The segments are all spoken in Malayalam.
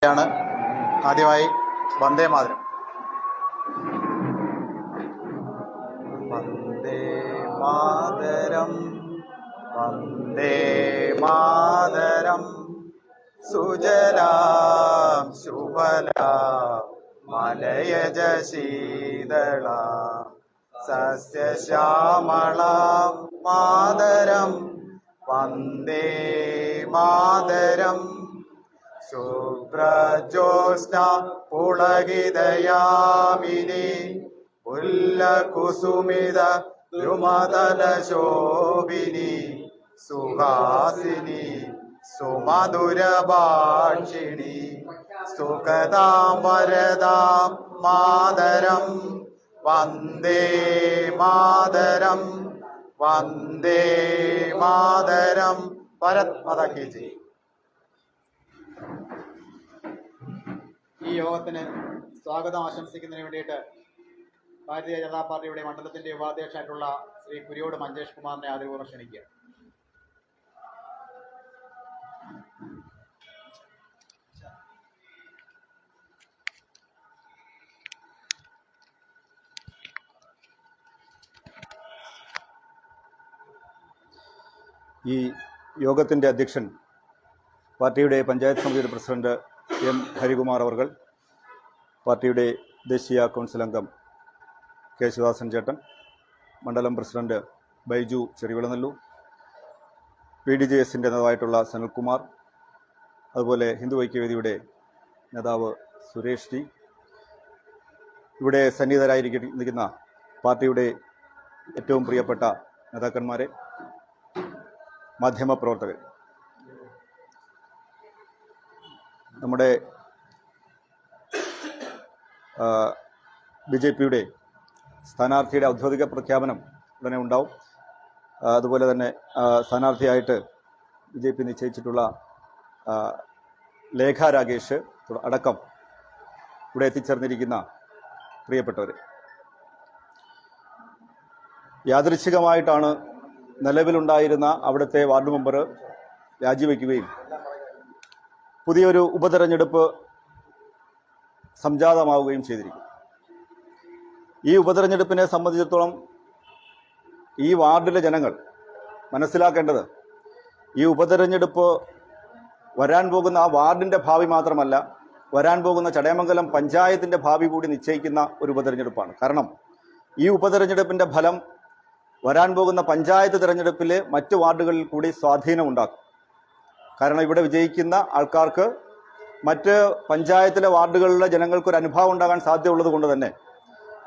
ാണ് ആദ്യമായി വന്ദേ മാതരം. വന്ദേ മാതരം വന്ദേ മാതരം സുജലാം ശുഭലാം മലയജ ശീതളാം സസ്യശ്യാമളാം മാതരം വന്ദേ മാതരം ശുഭ്രജ്യോത്സ്ന പുളകിതയാമിനി പുല്ലകുസുമിത ദ്രുമദലശോഭിനി സുഹാസിനി സുമധുരഭാഷിണി സുഖദാം വരദാം മാതരം വന്ദേ മാതരം വന്ദേ മാതരം. ഭാരത് മാതാ കി ജയ്. ഈ യോഗത്തിന് സ്വാഗതം ആശംസിക്കുന്നതിന് വേണ്ടിയിട്ട് ഭാരതീയ ജനതാ പാർട്ടിയുടെ മണ്ഡലത്തിന്റെ ഉപാധ്യക്ഷനായിട്ടുള്ള ശ്രീ കുരിയോട് മഞ്ചേഷ് കുമാറിനെ ആദരപൂർവ്വം ക്ഷണിക്കുക. ഈ യോഗത്തിൻ്റെ അധ്യക്ഷൻ പാർട്ടിയുടെ പഞ്ചായത്ത് സമിതിയുടെ പ്രസിഡന്റ് എം ഹരികുമാർ അവർ, പാർട്ടിയുടെ ദേശീയ കൗൺസിൽ അംഗം കെ ശിവദാസൻ ചേട്ടൻ, മണ്ഡലം പ്രസിഡന്റ് ബൈജു ചെറിവിളനല്ലൂർ, PDJS നേതാവായിട്ടുള്ള സനൽകുമാർ, അതുപോലെ ഹിന്ദു ഐക്യവേദിയുടെ നേതാവ് സുരേഷ് ജി, ഇവിടെ സന്നിഹിതരായിരിക്കുന്ന പാർട്ടിയുടെ ഏറ്റവും പ്രിയപ്പെട്ട നേതാക്കന്മാരെ, മാധ്യമപ്രവർത്തകർ, നമ്മുടെ BJPയുടെ സ്ഥാനാർത്ഥിയുടെ ഔദ്യോഗിക പ്രഖ്യാപനം ഉടനെ ഉണ്ടാവും. അതുപോലെ തന്നെ സ്ഥാനാർത്ഥിയായിട്ട് BJP നിശ്ചയിച്ചിട്ടുള്ള ലേഖ രാഗേഷ് അടക്കം ഇവിടെ എത്തിച്ചേർന്നിരിക്കുന്ന പ്രിയപ്പെട്ടവർ, യാദൃച്ഛികമായിട്ടാണ് നിലവിലുണ്ടായിരുന്ന അവിടുത്തെ വാർഡ് മെമ്പർ രാജിവെക്കുകയും പുതിയൊരു ഉപതെരഞ്ഞെടുപ്പ് സംജാതമാവുകയും ചെയ്തിരിക്കും. ഈ ഉപതെരഞ്ഞെടുപ്പിനെ സംബന്ധിച്ചിടത്തോളം ഈ വാർഡിലെ ജനങ്ങൾ മനസ്സിലാക്കേണ്ടത്, ഈ ഉപതെരഞ്ഞെടുപ്പ് വരാൻ പോകുന്ന ആ വാർഡിൻ്റെ ഭാവി മാത്രമല്ല, വരാൻ പോകുന്ന ചടയമംഗലം പഞ്ചായത്തിൻ്റെ ഭാവി കൂടി നിശ്ചയിക്കുന്ന ഒരു ഉപതെരഞ്ഞെടുപ്പാണ്. കാരണം ഈ ഉപതെരഞ്ഞെടുപ്പിൻ്റെ ഫലം വരാൻ പോകുന്ന പഞ്ചായത്ത് തിരഞ്ഞെടുപ്പിലെ മറ്റ് വാർഡുകളിൽ കൂടി സ്വാധീനമുണ്ടാക്കും. കാരണം ഇവിടെ വിജയിക്കുന്ന ആൾക്കാർക്ക് മറ്റ് പഞ്ചായത്തിലെ വാർഡുകളിലെ ജനങ്ങൾക്കൊരു അനുഭവം ഉണ്ടാകാൻ സാധ്യതയുള്ളത് കൊണ്ട് തന്നെ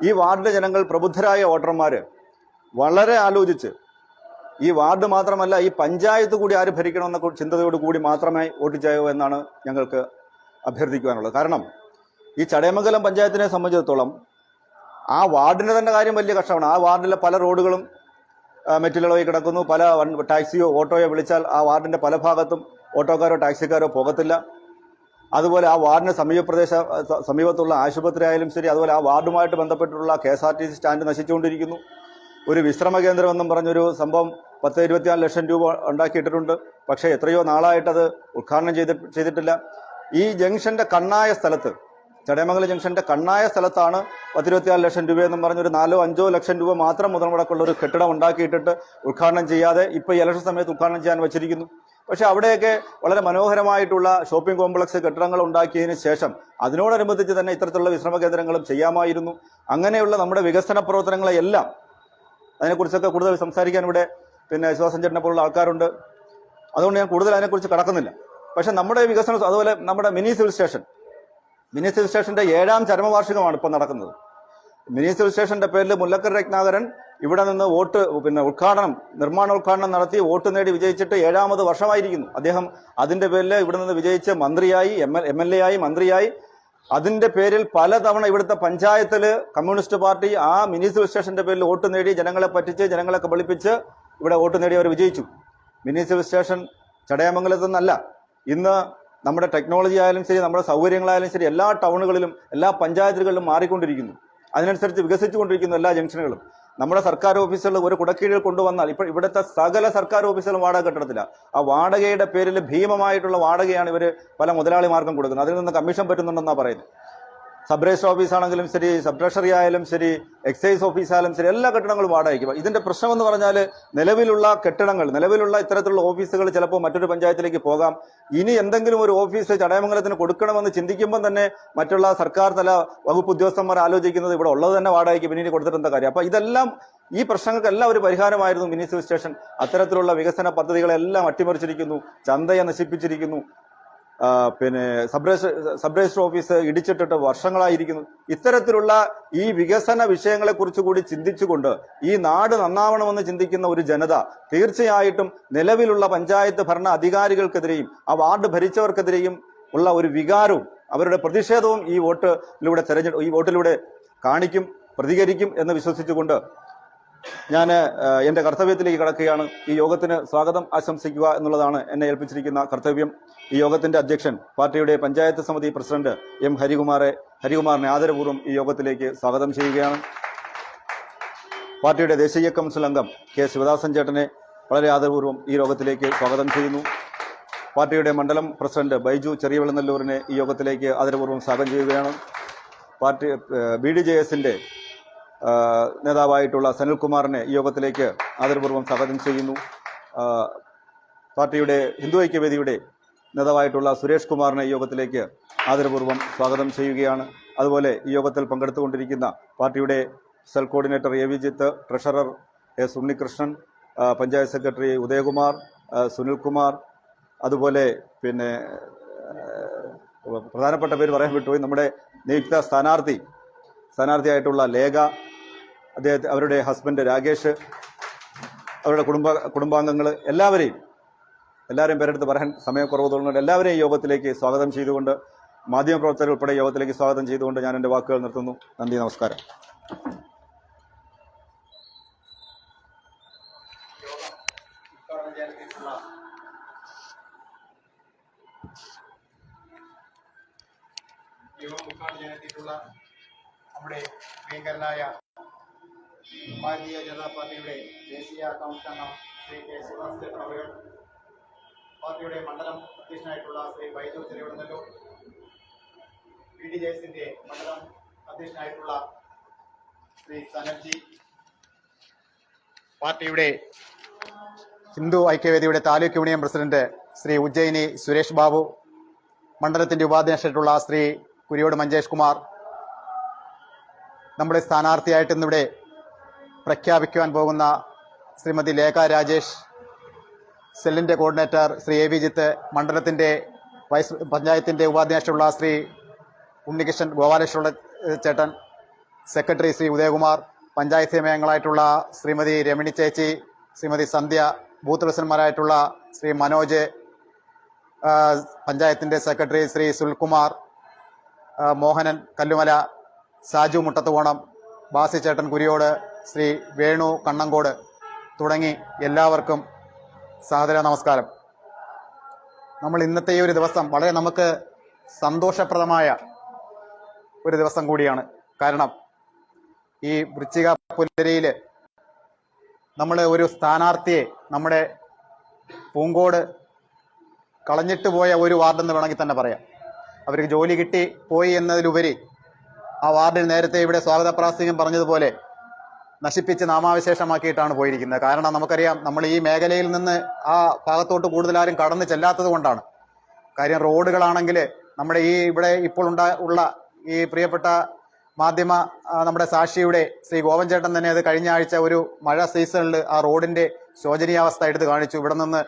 ഈ വാർഡിലെ ജനങ്ങൾ, പ്രബുദ്ധരായ വോട്ടർമാർ വളരെ ആലോചിച്ച് ഈ വാർഡ് മാത്രമല്ല ഈ പഞ്ചായത്ത് കൂടി ആര് ഭരിക്കണമെന്ന ചിന്തയോട് കൂടി മാത്രമേ വോട്ട് ചെയ്യൂ എന്നാണ് ഞങ്ങൾക്ക് അഭ്യർത്ഥിക്കുവാനുള്ളത്. കാരണം ഈ ചടയമംഗലം പഞ്ചായത്തിനെ സംബന്ധിച്ചിടത്തോളം ആ വാർഡിൻ്റെ തന്നെ കാര്യം വലിയ കഷ്ടമാണ്. ആ വാർഡിലെ പല റോഡുകളും മെറ്റിലുകളായി കിടക്കുന്നു. പല ടാക്സിയോ ഓട്ടോയോ വിളിച്ചാൽ ആ വാർഡിൻ്റെ പല ഭാഗത്തും ഓട്ടോക്കാരോ ടാക്സിക്കാരോ പോകത്തില്ല. അതുപോലെ ആ വാർഡിന് സമീപത്തുള്ള ആശുപത്രി ആയാലും ശരി, അതുപോലെ ആ വാർഡുമായിട്ട് ബന്ധപ്പെട്ടിട്ടുള്ള KSRTC സ്റ്റാൻഡ് നശിച്ചുകൊണ്ടിരിക്കുന്നു. ഒരു വിശ്രമ കേന്ദ്രമെന്നും പറഞ്ഞൊരു സംഭവം 10-24 ലക്ഷം രൂപ ഉണ്ടാക്കിയിട്ടിട്ടുണ്ട്. പക്ഷേ എത്രയോ നാളായിട്ടത് ഉദ്ഘാടനം ചെയ്തിട്ടില്ല. ഈ ജംഗ്ഷൻ്റെ കണ്ണായ സ്ഥലത്ത്, ചടയമംഗലം ജംഗ്ഷൻ്റെ കണ്ണായ സ്ഥലത്താണ് 10-24 ലക്ഷം രൂപയെന്നും പറഞ്ഞൊരു 4-5 ലക്ഷം രൂപ മാത്രം മുതൽ മുടക്കുള്ള ഒരു കെട്ടിടം ഉണ്ടാക്കിയിട്ടിട്ട് ഉദ്ഘാടനം ചെയ്യാതെ ഇപ്പോൾ ഈ ഇലക്ഷൻ സമയത്ത് ഉദ്ഘാടനം ചെയ്യാൻ വച്ചിരിക്കുന്നു. പക്ഷേ അവിടെയൊക്കെ വളരെ മനോഹരമായിട്ടുള്ള ഷോപ്പിംഗ് കോംപ്ലക്സ് കെട്ടിടങ്ങൾ ഉണ്ടാക്കിയതിന് ശേഷം അതിനോടനുബന്ധിച്ച് തന്നെ ഇത്തരത്തിലുള്ള വിശ്രമ കേന്ദ്രങ്ങളും ചെയ്യാമായിരുന്നു. അങ്ങനെയുള്ള നമ്മുടെ വികസന പ്രവർത്തനങ്ങളെയെല്ലാം, അതിനെക്കുറിച്ചൊക്കെ കൂടുതൽ സംസാരിക്കാൻ ഇവിടെ ശിവദാസൻ ചേട്ടനെ പോലുള്ള ആൾക്കാരുണ്ട്. അതുകൊണ്ട് ഞാൻ കൂടുതൽ അതിനെക്കുറിച്ച് കടക്കുന്നില്ല. പക്ഷേ നമ്മുടെ വികസനം, അതുപോലെ നമ്മുടെ മിനി സിവിൽ സ്റ്റേഷൻ്റെ 7ാം ചരമവാർഷികമാണ് ഇപ്പോൾ നടക്കുന്നത്. മിനി സിവിൽ സ്റ്റേഷന്റെ പേരിൽ മുല്ലക്കര രത്നാകരൻ ഇവിടെ നിന്ന് നിർമ്മാണോദ്ഘാടനം നടത്തി വോട്ട് നേടി വിജയിച്ചിട്ട് 7ാമത് വർഷമായിരിക്കുന്നു. അദ്ദേഹം അതിന്റെ പേരിൽ ഇവിടെ നിന്ന് വിജയിച്ച് മന്ത്രിയായി, MLA ആയി, മന്ത്രിയായി. അതിന്റെ പേരിൽ പലതവണ ഇവിടുത്തെ പഞ്ചായത്തിൽ കമ്മ്യൂണിസ്റ്റ് പാർട്ടി ആ മിനി സിവിൽ സ്റ്റേഷന്റെ പേരിൽ വോട്ട് നേടി ജനങ്ങളെ പറ്റിച്ച്, ജനങ്ങളെ കബളിപ്പിച്ച് ഇവിടെ വോട്ട് നേടി അവർ വിജയിച്ചു. മിനി സിവിൽ സ്റ്റേഷൻ ചടയമംഗലത്തു നിന്നല്ല, ഇന്ന് നമ്മുടെ ടെക്നോളജി ആയാലും ശരി, നമ്മുടെ സൗകര്യങ്ങളായാലും ശരി, എല്ലാ ടൗണുകളിലും എല്ലാ പഞ്ചായത്തുകളിലും മാറിക്കൊണ്ടിരിക്കുന്നു. അതിനനുസരിച്ച് വികസിച്ചുകൊണ്ടിരിക്കുന്നു എല്ലാ ജംഗ്ഷനുകളും. നമ്മുടെ സർക്കാർ ഓഫീസുകൾ ഒരു കുടക്കീഴിൽ കൊണ്ടുവന്നാൽ ഇപ്പോൾ ഇവിടുത്തെ സകല സർക്കാർ ഓഫീസുകളും വാടക കെട്ടിടത്തില്ല. ആ വാടകയുടെ പേരിൽ ഭീമമായിട്ടുള്ള വാടകയാണ് ഇവർ പല മുതലാളിമാർക്കും കൊടുക്കുന്നത്. അതിൽ നിന്ന് കമ്മീഷൻ പറ്റുന്നുണ്ടെന്നാണ് പറയുന്നത്. സബ് രജിസ്റ്റർ ഓഫീസാണെങ്കിലും ശരി, സബ് ട്രഷറി ആയാലും ശരി, എക്സൈസ് ഓഫീസായാലും ശരി, എല്ലാ കെട്ടിടങ്ങളും വാടകയ്ക്ക്. ഇതിന്റെ പ്രശ്നമെന്ന് പറഞ്ഞാൽ നിലവിലുള്ള കെട്ടിടങ്ങൾ, നിലവിലുള്ള ഇത്തരത്തിലുള്ള ഓഫീസുകൾ ചിലപ്പോൾ മറ്റൊരു പഞ്ചായത്തിലേക്ക് പോകാം. ഇനി എന്തെങ്കിലും ഒരു ഓഫീസ് ചടയമംഗലത്തിന് കൊടുക്കണമെന്ന് ചിന്തിക്കുമ്പോൾ തന്നെ മറ്റുള്ള സർക്കാർ തല വകുപ്പ് ഉദ്യോഗസ്ഥന്മാർ ആലോചിക്കുന്നത് ഇവിടെ ഉള്ളത് തന്നെ വാടകയ്ക്ക് പിന്നീട് കൊടുത്തിട്ട് എന്താ കാര്യം. അപ്പൊ ഇതെല്ലാം ഈ പ്രശ്നങ്ങൾക്കെല്ലാം ഒരു പരിഹാരമായിരുന്നു മിനി സിവിൽ സ്റ്റേഷൻ. അത്തരത്തിലുള്ള വികസന പദ്ധതികളെല്ലാം അട്ടിമറിച്ചിരിക്കുന്നു, ചന്തയെ നശിപ്പിച്ചിരിക്കുന്നു, പിന്നെ സബ് രജിസ്റ്റർ ഓഫീസ് ഇടിച്ചിട്ടിട്ട് വർഷങ്ങളായിരിക്കുന്നു. ഇത്തരത്തിലുള്ള ഈ വികസന വിഷയങ്ങളെ കുറിച്ച് കൂടി ചിന്തിച്ചുകൊണ്ട് ഈ നാട് നന്നാവണമെന്ന് ചിന്തിക്കുന്ന ഒരു ജനത തീർച്ചയായിട്ടും നിലവിലുള്ള പഞ്ചായത്ത് ഭരണ അധികാരികൾക്കെതിരെയും ആ വാർഡ് ഭരിച്ചവർക്കെതിരെയും ഉള്ള ഒരു വികാരവും അവരുടെ പ്രതിഷേധവും ഈ വോട്ടിലൂടെ കാണിക്കും, പ്രതികരിക്കും എന്ന് വിശ്വസിച്ചുകൊണ്ട് ഞാൻ എൻ്റെ കർത്തവ്യത്തിലേക്ക് കടക്കുകയാണ്. ഈ യോഗത്തിന് സ്വാഗതം ആശംസിക്കുക എന്നുള്ളതാണ് എന്നെ ഏൽപ്പിച്ചിരിക്കുന്ന കർത്തവ്യം. ഈ യോഗത്തിന്റെ അധ്യക്ഷൻ പാർട്ടിയുടെ പഞ്ചായത്ത് സമിതി പ്രസിഡന്റ് എം ഹരികുമാറിനെ ആദരപൂർവ്വം ഈ യോഗത്തിലേക്ക് സ്വാഗതം ചെയ്യുകയാണ്. പാർട്ടിയുടെ ദേശീയ കൗൺസിൽ അംഗം കെ ശിവദാസൻ ചേട്ടനെ വളരെ ആദരപൂർവ്വം ഈ യോഗത്തിലേക്ക് സ്വാഗതം ചെയ്യുന്നു. പാർട്ടിയുടെ മണ്ഡലം പ്രസിഡന്റ് ബൈജു ചെറിയവെള്ളനല്ലൂരിനെ ഈ യോഗത്തിലേക്ക് ആദരപൂർവ്വം സ്വാഗതം ചെയ്യുകയാണ്. പാർട്ടി BDJS-ന്റെ നേതാവായിട്ടുള്ള സനിൽകുമാറിനെ ഈ യോഗത്തിലേക്ക് ആദരപൂർവ്വം സ്വാഗതം ചെയ്യുന്നു. പാർട്ടിയുടെ ഹിന്ദു ഐക്യവേദിയുടെ നേതാവായിട്ടുള്ള സുരേഷ് കുമാറിനെ ഈ യോഗത്തിലേക്ക് ആദരപൂർവ്വം സ്വാഗതം ചെയ്യുകയാണ്. അതുപോലെ ഈ യോഗത്തിൽ പങ്കെടുത്തുകൊണ്ടിരിക്കുന്ന പാർട്ടിയുടെ cell coordinator AV Jith, treasurer S Unnikrishnan, panchayat secretary Udayakumar, Sunilkumar, അതുപോലെ പിന്നെ പ്രധാനപ്പെട്ട പേര് പറയാൻ വിട്ടുപോയി, നമ്മുടെ നിയുക്ത സ്ഥാനാർത്ഥിയായിട്ടുള്ള ലേഖ, അവരുടെ ഹസ്ബൻഡ് രാകേഷ്, അവരുടെ കുടുംബാംഗങ്ങൾ, എല്ലാവരെയും പേരെടുത്ത് പറയാൻ സമയക്കുറവ് തോന്നുന്നുണ്ട്. എല്ലാവരെയും യോഗത്തിലേക്ക് സ്വാഗതം ചെയ്തുകൊണ്ട്, മാധ്യമപ്രവർത്തകർ ഉൾപ്പെടെ യോഗത്തിലേക്ക് സ്വാഗതം ചെയ്തുകൊണ്ട് ഞാൻ എൻ്റെ വാക്കുകൾ നിർത്തുന്നു. നന്ദി, നമസ്കാരം. നമ്മുടെ പ്രിയങ്കരനായ ഭാരതീയ ജനതാ പാർട്ടിയുടെ ദേശീയ കൗൺസിൽ അംഗം ശ്രീ കെ ശിവദാസൻ അവർ, പാർട്ടിയുടെ മണ്ഡലം അധ്യക്ഷനായിട്ടുള്ള ശ്രീ ബൈജു ചെറിയവെള്ളനല്ലൂർ, BDJS-ന്റെ മണ്ഡലം അധ്യക്ഷനായിട്ടുള്ള ശ്രീ സനൽജി, പാർട്ടിയുടെ ഹിന്ദു ഐക്യവേദിയുടെ താലൂക്ക് യൂണിയൻ പ്രസിഡന്റ് ശ്രീ ഉജ്ജയിനി സുരേഷ് ബാബു, മണ്ഡലത്തിന്റെ ഉപാധ്യക്ഷനായിട്ടുള്ള ശ്രീ കുരിയോട് മഞ്ചേഷ് കുമാർ, നമ്മുടെ സ്ഥാനാർത്ഥിയായിട്ട് ഇന്നിവിടെ പ്രഖ്യാപിക്കുവാൻ പോകുന്ന ശ്രീമതി ലേഖ രാജേഷ്, സെല്ലിന്റെ കോർഡിനേറ്റർ ശ്രീ AV ജിത്ത്, മണ്ഡലത്തിന്റെ പഞ്ചായത്തിന്റെ ഉപാധ്യക്ഷനുള്ള ശ്രീ ഉണ്ണികൃഷ്ണൻ ഗോപാലേശ്വര ചേട്ടൻ, സെക്രട്ടറി ശ്രീ ഉദയകുമാർ, പഞ്ചായത്ത് അംഗങ്ങളായിട്ടുള്ള ശ്രീമതി രമണി ചേച്ചി, ശ്രീമതി സന്ധ്യ, ബൂത്ത് പ്രസിഡന്റുമാരായിട്ടുള്ള ശ്രീ മനോജ്, പഞ്ചായത്തിന്റെ സെക്രട്ടറി ശ്രീ സുൽകുമാർ, മോഹനൻ കല്ലുമല, സാജു മുട്ടത്തുകോണം, ബാസി ചേട്ടൻ കുരിയോട്, ശ്രീ വേണു കണ്ണങ്കോട് തുടങ്ങി എല്ലാവർക്കും സാദര നമസ്കാരം. നമ്മൾ ഇന്നത്തെ ഈ ഒരു ദിവസം വളരെ നമുക്ക് സന്തോഷപ്രദമായ ഒരു ദിവസം കൂടിയാണ്. കാരണം ഈ വൃശ്ചിക പുലരിയിൽ നമ്മൾ ഒരു സ്ഥാനാർത്ഥിയെ നമ്മുടെ പൂങ്കോട് കളഞ്ഞിട്ട് പോയ ഒരു വാർഡെന്ന് വേണമെങ്കിൽ തന്നെ പറയാം. അവർക്ക് ജോലി കിട്ടി പോയി എന്നതിലുപരി ആ വാർഡിൽ നേരത്തെ ഇവിടെ സ്വാഗത പ്രാസംഗികം പറഞ്ഞതുപോലെ നശിപ്പിച്ച് നാമാവിശേഷമാക്കിയിട്ടാണ് പോയിരിക്കുന്നത്. കാരണം നമുക്കറിയാം, നമ്മൾ ഈ മേഖലയിൽ നിന്ന് ആ ഭാഗത്തോട്ട് കൂടുതലാരും കടന്നു ചെല്ലാത്തത് കൊണ്ടാണ്. കാര്യം റോഡുകളാണെങ്കിൽ നമ്മുടെ ഈ ഇവിടെ ഇപ്പോൾ ഉള്ള ഈ പ്രിയപ്പെട്ട മാധ്യമ നമ്മുടെ സാക്ഷിയുടെ ശ്രീ ഗോവൻ ചേട്ടൻ തന്നെ അത് കഴിഞ്ഞ ആഴ്ച ഒരു മഴ സീസണിൽ ആ റോഡിന്റെ ശോചനീയാവസ്ഥ എടുത്ത് കാണിച്ചു. ഇവിടെ നിന്ന്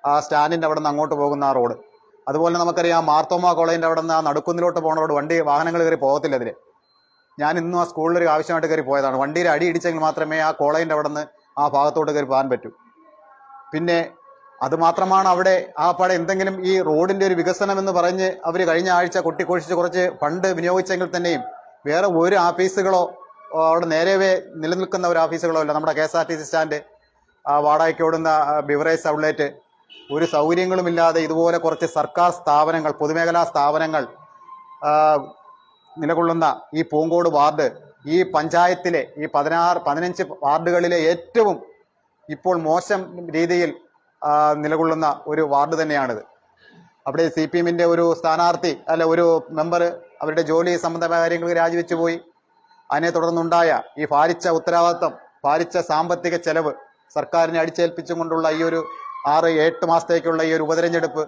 ആ സ്റ്റാൻഡിന്റെ അവിടെ നിന്ന് അങ്ങോട്ട് പോകുന്ന ആ റോഡ്, അതുപോലെ നമുക്കറിയാം മാർത്തോമ കോളേജിന്റെ അവിടെ നിന്ന് ആ നടുക്കുന്നിലോട്ട് പോകുന്ന റോഡ്, വാഹനങ്ങൾ കയറി പോകത്തില്ല അതിൽ. ഞാൻ ഇന്നും ആ സ്കൂളിലൊരു ആവശ്യമായിട്ട് കയറി പോയതാണ്. വണ്ടിയിൽ അടി ഇടിച്ചെങ്കിൽ മാത്രമേ ആ കോളേജിന്റെ അവിടെ നിന്ന് ആ ഭാഗത്തോട്ട് കയറി പോകാൻ പറ്റൂ. പിന്നെ അതുമാത്രമാണ് അവിടെ ആ പാടെ എന്തെങ്കിലും ഈ റോഡിന്റെ ഒരു വികസനം എന്ന് പറഞ്ഞ് അവർ കഴിഞ്ഞ ആഴ്ച കൊട്ടിക്കൊഴിച്ച് കുറച്ച് ഫണ്ട് വിനിയോഗിച്ചെങ്കിൽ തന്നെയും വേറെ ഒരു ഓഫീസുകളോ അവിടെ നേരവേ നിലനിൽക്കുന്ന ഒരു ഓഫീസുകളോ ഇല്ല. നമ്മുടെ KSRTC സ്റ്റാൻഡ്, വാടകയ്ക്ക് ഓടുന്ന ബിവറേജ് ഔട്ട്ലെറ്റ്, ഒരു സൗകര്യങ്ങളുമില്ലാതെ ഇതുപോലെ കുറച്ച് സർക്കാർ സ്ഥാപനങ്ങൾ, പൊതുമേഖലാ സ്ഥാപനങ്ങൾ നിലകൊള്ളുന്ന ഈ പൂങ്കോട് വാർഡ് ഈ പഞ്ചായത്തിലെ ഈ 15 വാർഡുകളിലെ ഏറ്റവും ഇപ്പോൾ മോശം രീതിയിൽ നിലകൊള്ളുന്ന ഒരു വാർഡ് തന്നെയാണിത്. അവിടെ CPM-ന്റെ ഒരു സ്ഥാനാർത്ഥി ഒരു മെമ്പർ അവരുടെ ജോലി സംബന്ധമായ കാര്യങ്ങൾക്ക് രാജിവെച്ചു പോയി. അതിനെ തുടർന്നുണ്ടായ ഈ ഭാരിച്ച ഉത്തരവാദിത്വം, ഭാരിച്ച സാമ്പത്തിക ചെലവ് സർക്കാരിനെ അടിച്ചേൽപ്പിച്ചും കൊണ്ടുള്ള ഈ ഒരു 6-8 മാസത്തേക്കുള്ള ഈ ഒരു ഉപതെരഞ്ഞെടുപ്പ്,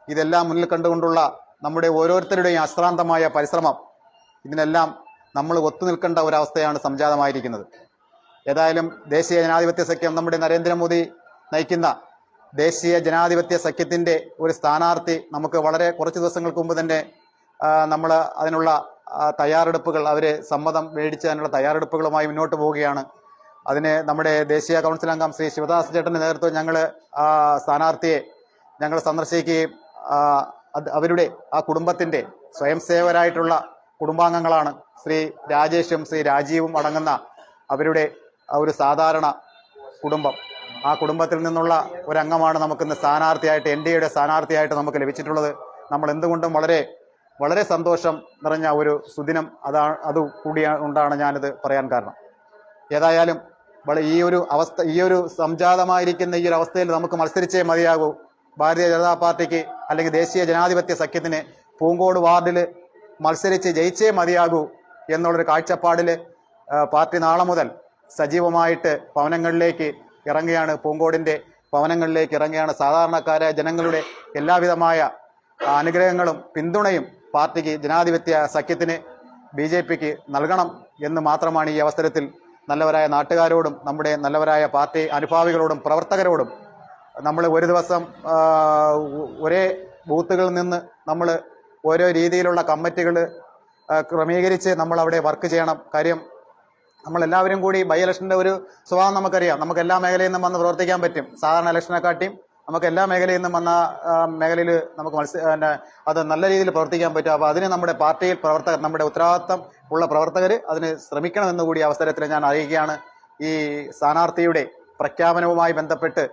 ഇതെല്ലാം മുന്നിൽ കണ്ടുകൊണ്ടുള്ള നമ്മുടെ ഓരോരുത്തരുടെയും അശ്രാന്തമായ പരിശ്രമം, ഇതിനെല്ലാം നമ്മൾ ഒത്തുനിൽക്കേണ്ട ഒരവസ്ഥയാണ് സംജാതമായിരിക്കുന്നത്. ഏതായാലും ദേശീയ ജനാധിപത്യ സഖ്യം, നമ്മുടെ നരേന്ദ്രമോദി നയിക്കുന്ന ദേശീയ ജനാധിപത്യ സഖ്യത്തിൻ്റെ ഒരു സ്ഥാനാർത്ഥി നമുക്ക് വളരെ കുറച്ച് ദിവസങ്ങൾക്ക് മുമ്പ് തന്നെ നമ്മൾ അതിനുള്ള തയ്യാറെടുപ്പുകൾ, അവർ സമ്മതം മേടിച്ചതിനുള്ള തയ്യാറെടുപ്പുകളുമായി മുന്നോട്ട് പോവുകയാണ്. അതിന് നമ്മുടെ ദേശീയ കൗൺസിൽ അംഗം ശ്രീ ശിവദാസ് ചേട്ടൻ്റെ നേതൃത്വം ഞങ്ങൾ സ്ഥാനാർത്ഥിയെ ഞങ്ങൾ സന്ദർശിക്കുകയും അവരുടെ ആ കുടുംബത്തിൻ്റെ സ്വയം സേവകരായിട്ടുള്ള കുടുംബാംഗങ്ങളാണ് ശ്രീ രാജേഷും ശ്രീ രാജീവും അടങ്ങുന്ന അവരുടെ ഒരു സാധാരണ കുടുംബം. ആ കുടുംബത്തിൽ നിന്നുള്ള ഒരംഗമാണ് നമുക്കിന്ന് സ്ഥാനാർത്ഥിയായിട്ട്, NDAയുടെ സ്ഥാനാർത്ഥിയായിട്ട് നമുക്ക് ലഭിച്ചിട്ടുള്ളത്. നമ്മൾ എന്തുകൊണ്ടും വളരെ വളരെ സന്തോഷം നിറഞ്ഞ ഒരു സുദിനം അതുകൂടിയാണ് ഞാനിത് പറയാൻ കാരണം. ഏതായാലും ഈ ഒരു സംജാതമായിരിക്കുന്ന ഈ ഒരു അവസ്ഥയിൽ നമുക്ക് മത്സരിച്ചേ മതിയാകൂ. ഭാരതീയ ജനതാ പാർട്ടിക്ക് അല്ലെങ്കിൽ ദേശീയ ജനാധിപത്യ സഖ്യത്തിന് പൂങ്കോട് വാർഡിൽ മത്സരിച്ച് ജയിച്ചേ മതിയാകൂ എന്നുള്ളൊരു കാഴ്ചപ്പാടിൽ പാർട്ടി നാളെ മുതൽ സജീവമായിട്ട് ഭവനങ്ങളിലേക്ക് ഇറങ്ങുകയാണ്. പൂങ്കോടിൻ്റെ ഭവനങ്ങളിലേക്ക് ഇറങ്ങുകയാണ്. സാധാരണക്കാരായ ജനങ്ങളുടെ എല്ലാവിധമായ അനുഗ്രഹങ്ങളും പിന്തുണയും പാർട്ടിക്ക്, ജനാധിപത്യ സഖ്യത്തിന്, BJPക്ക് നൽകണം എന്ന് മാത്രമാണ് ഈ അവസരത്തിൽ നല്ലവരായ നാട്ടുകാരോടും നമ്മുടെ നല്ലവരായ പാർട്ടി അനുഭാവികളോടും പ്രവർത്തകരോടും നമ്മൾ ഒരു ദിവസം ഒരേ ബൂത്തുകളിൽ നിന്ന് നമ്മൾ ഓരോ രീതിയിലുള്ള കമ്മിറ്റികൾ ക്രമീകരിച്ച് നമ്മൾ അവിടെ വർക്ക് ചെയ്യണം. കാര്യം നമ്മളെല്ലാവരും കൂടി ബൈ ഇലക്ഷൻ്റെ ഒരു സ്വഭാവം നമുക്കറിയാം. നമുക്ക് എല്ലാ മേഖലയിൽ നിന്നും വന്ന് പ്രവർത്തിക്കാൻ പറ്റും. സാധാരണ ഇലക്ഷനെക്കാട്ടിയും നമുക്ക് എല്ലാ മേഖലയിൽ നിന്നും വന്ന മേഖലയിൽ നമുക്ക് അത് നല്ല രീതിയിൽ പ്രവർത്തിക്കാൻ പറ്റും. അപ്പോൾ അതിന് നമ്മുടെ പാർട്ടിയിൽ പ്രവർത്തകർ, നമ്മുടെ ഉത്തരവാദിത്തം ഉള്ള പ്രവർത്തകർ അതിന് ശ്രമിക്കണമെന്ന് കൂടി അവസരത്തിൽ ഞാൻ അറിയിക്കുകയാണ്. ഈ സ്ഥാനാർത്ഥിയുടെ പ്രഖ്യാപനവുമായി ബന്ധപ്പെട്ട്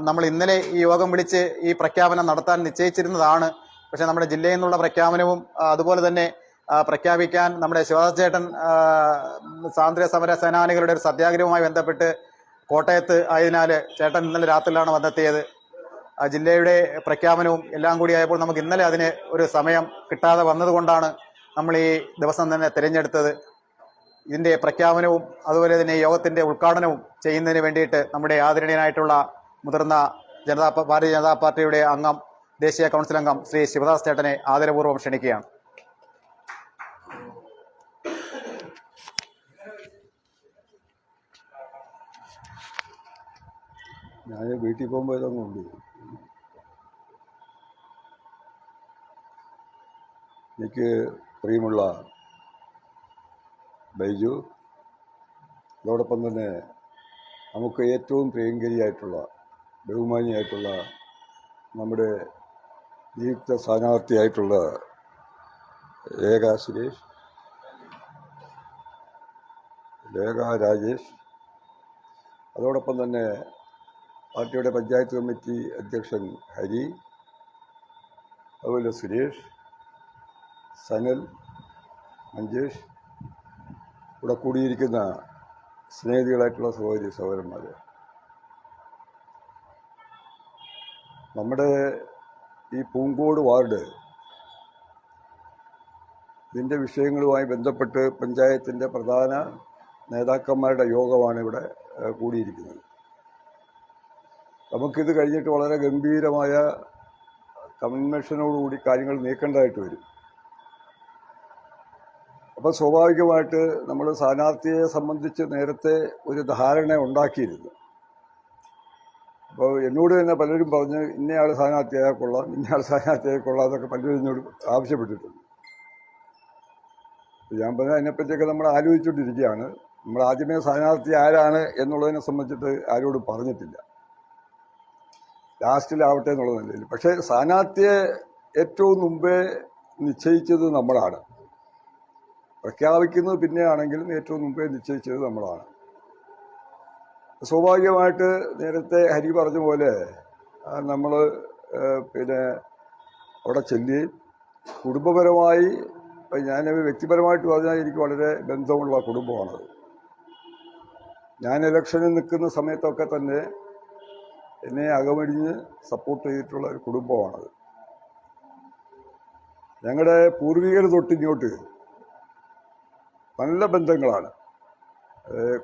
നമ്മൾ ഇന്നലെ ഈ യോഗം വിളിച്ച് ഈ പ്രഖ്യാപനം നടത്താൻ നിശ്ചയിച്ചിരുന്നതാണ്. പക്ഷേ നമ്മുടെ ജില്ലയിൽ നിന്നുള്ള പ്രഖ്യാപനവും അതുപോലെ തന്നെ പ്രഖ്യാപിക്കാൻ നമ്മുടെ ശിവദാസ് ചേട്ടൻ സ്വാതന്ത്ര്യ സമര സേനാനികളുടെ ഒരു സത്യാഗ്രഹവുമായി ബന്ധപ്പെട്ട് കോട്ടയത്ത് ആയതിനാൽ ചേട്ടൻ ഇന്നലെ രാത്രിയിലാണ് വന്നെത്തിയത്. ജില്ലയുടെ പ്രഖ്യാപനവും എല്ലാം കൂടി ആയപ്പോൾ നമുക്ക് ഇന്നലെ അതിന് ഒരു സമയം കിട്ടാതെ വന്നതുകൊണ്ടാണ് നമ്മൾ ഈ ദിവസം തന്നെ തിരഞ്ഞെടുത്തത്. ഇതിൻ്റെ പ്രഖ്യാപനവും അതുപോലെ തന്നെ യോഗത്തിൻ്റെ ഉദ്ഘാടനവും ചെയ്യുന്നതിന് വേണ്ടിയിട്ട് നമ്മുടെ ആദരണീയനായിട്ടുള്ള മുതിർന്ന ഭാരതീയ ജനതാ പാർട്ടിയുടെ അംഗം, ദേശീയ കൗൺസിൽ അംഗം ശ്രീ ശിവദാസ് ചേട്ടനെ ആദരപൂർവ്വം ക്ഷണിക്കുകയാണ്. ഞാൻ വീട്ടിൽ പോകുമ്പോൾ ഇതൊന്നും ഉണ്ട്. എനിക്ക് പ്രിയമുള്ള ബൈജു, അതോടൊപ്പം തന്നെ നമുക്ക് ഏറ്റവും പ്രിയങ്കരിയായിട്ടുള്ള ബഹുമാനിയായിട്ടുള്ള നമ്മുടെ നിയുക്ത സ്ഥാനാർത്ഥിയായിട്ടുള്ള രേഖ രാജേഷ്, അതോടൊപ്പം തന്നെ പാർട്ടിയുടെ പഞ്ചായത്ത് കമ്മിറ്റി അധ്യക്ഷൻ ഹരി, അതുപോലെ സുരേഷ്, സനൽ, മഞ്ജേഷ്, ഇവിടെ കൂടിയിരിക്കുന്ന സ്നേഹികളായിട്ടുള്ള സഹോദരന്മാർ, നമ്മുടെ ഈ പൂങ്കോട് വാർഡ് ഇതിൻ്റെ വിഷയങ്ങളുമായി ബന്ധപ്പെട്ട് പഞ്ചായത്തിൻ്റെ പ്രധാന നേതാക്കന്മാരുടെ യോഗമാണ് ഇവിടെ കൂടിയിരിക്കുന്നത്. നമുക്കിത് കഴിഞ്ഞിട്ട് വളരെ ഗംഭീരമായ കൺവെൻഷനോടുകൂടി കാര്യങ്ങൾ നീക്കേണ്ടതായിട്ട് വരും. അപ്പോൾ സ്വാഭാവികമായിട്ട് നമ്മൾ സ്ഥാനാർത്ഥിയെ സംബന്ധിച്ച് നേരത്തെ ഒരു ധാരണ ഉണ്ടാക്കിയിരുന്നു. അപ്പോൾ എന്നോട് തന്നെ പലരും പറഞ്ഞ് ഇന്നയാൾ സ്ഥാനാർത്ഥിയായാൽ കൊള്ളാം, ഇന്നയാൾ സ്ഥാനാർത്ഥിയായാൽ കൊള്ളാം എന്നൊക്കെ പലരും എന്നോട് ആവശ്യപ്പെട്ടിട്ടുണ്ട്. ഞാൻ പറഞ്ഞ അതിനെപ്പറ്റിയൊക്കെ നമ്മൾ ആലോചിച്ചുകൊണ്ടിരിക്കുകയാണ്. നമ്മൾ ആദ്യമേ സ്ഥാനാർത്ഥി ആരാണ് എന്നുള്ളതിനെ സംബന്ധിച്ചിട്ട് ആരോടും പറഞ്ഞിട്ടില്ല, ലാസ്റ്റിലാവട്ടെ എന്നുള്ള നിലയിൽ. പക്ഷേ സ്ഥാനാർത്ഥിയെ ഏറ്റവും മുമ്പേ നിശ്ചയിച്ചത് നമ്മളാണ്, പ്രഖ്യാപിക്കുന്നത് പിന്നെയാണെങ്കിലും ഏറ്റവും മുമ്പേ നിശ്ചയിച്ചത് നമ്മളാണ്. സ്വാഭാവികമായിട്ട് നേരത്തെ ഹരി പറഞ്ഞ പോലെ നമ്മൾ അവിടെ ചെല്ലുകയും കുടുംബപരമായി ഞാൻ വ്യക്തിപരമായിട്ട് പറഞ്ഞാൽ എനിക്ക് വളരെ ബന്ധമുള്ള കുടുംബമാണത്. ഞാൻ ഇലക്ഷനിൽ നിൽക്കുന്ന സമയത്തൊക്കെ തന്നെ എന്നെ അകമഴിഞ്ഞ് സപ്പോർട്ട് ചെയ്തിട്ടുള്ള ഒരു കുടുംബമാണത്. ഞങ്ങളുടെ പൂർവികർ തൊട്ടിങ്ങോട്ട് നല്ല ബന്ധങ്ങളാണ്.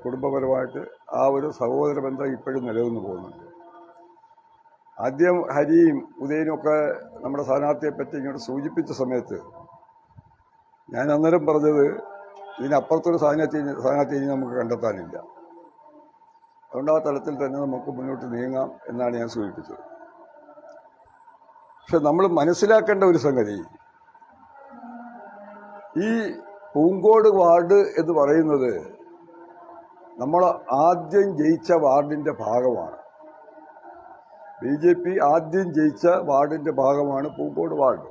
കുടുംബപരമായിട്ട് ആ ഒരു സഹോദര ബന്ധം ഇപ്പോഴും നിലനിന്ന് പോകുന്നുണ്ട്. ആദ്യം ഹരിയും ഉദയനും ഒക്കെ നമ്മുടെ സ്ഥാനാർത്ഥിയെ പറ്റി ഇങ്ങോട്ട് സൂചിപ്പിച്ച സമയത്ത് ഞാൻ അന്നേരം പറഞ്ഞത് ഇതിനപ്പുറത്തൊരു സ്ഥാനാർത്ഥി ഇനി നമുക്ക് കണ്ടെത്താനില്ല, അതുകൊണ്ട് ആ തലത്തിൽ തന്നെ നമുക്ക് മുന്നോട്ട് നീങ്ങാം എന്നാണ് ഞാൻ സൂചിപ്പിച്ചത്. പക്ഷെ നമ്മൾ മനസ്സിലാക്കേണ്ട ഒരു സംഗതി, ഈ പൂങ്കോട് വാർഡ് എന്ന് പറയുന്നത് നമ്മൾ ആദ്യം ജയിച്ച വാർഡിൻ്റെ ഭാഗമാണ്. BJP ആദ്യം ജയിച്ച വാർഡിൻ്റെ ഭാഗമാണ് പൂങ്കോട് വാർഡ്.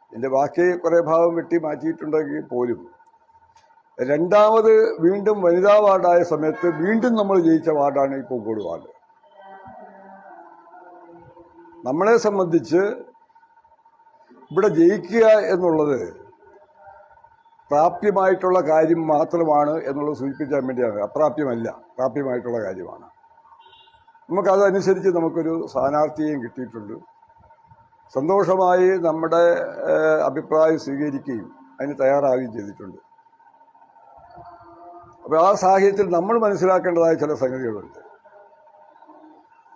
ഇതിൻ്റെ ബാക്കി കുറേ ഭാഗം വെട്ടി മാറ്റിയിട്ടുണ്ടെങ്കിൽ പോലും രണ്ടാമത് വീണ്ടും വനിതാ വാർഡായ സമയത്ത് വീണ്ടും നമ്മൾ ജയിച്ച വാർഡാണ് ഈ പൂങ്കോട് വാർഡ്. നമ്മളെ സംബന്ധിച്ച് ഇവിടെ ജയിക്കുക എന്നുള്ളത് പ്രാപ്യമായിട്ടുള്ള കാര്യം മാത്രമാണ് എന്നുള്ളത് സൂചിപ്പിക്കാൻ വേണ്ടിയാണ്. അപ്രാപ്യമല്ല, പ്രാപ്യമായിട്ടുള്ള കാര്യമാണ്. നമുക്കതനുസരിച്ച് നമുക്കൊരു സ്ഥാനാർത്ഥിയെയും കിട്ടിയിട്ടുണ്ട്. സന്തോഷമായി നമ്മുടെ അഭിപ്രായം സ്വീകരിക്കുകയും അതിന് തയ്യാറാവുകയും ചെയ്തിട്ടുണ്ട്. അപ്പോൾ ആ സാഹചര്യത്തിൽ നമ്മൾ മനസ്സിലാക്കേണ്ടതായ ചില സംഗതികളുണ്ട്.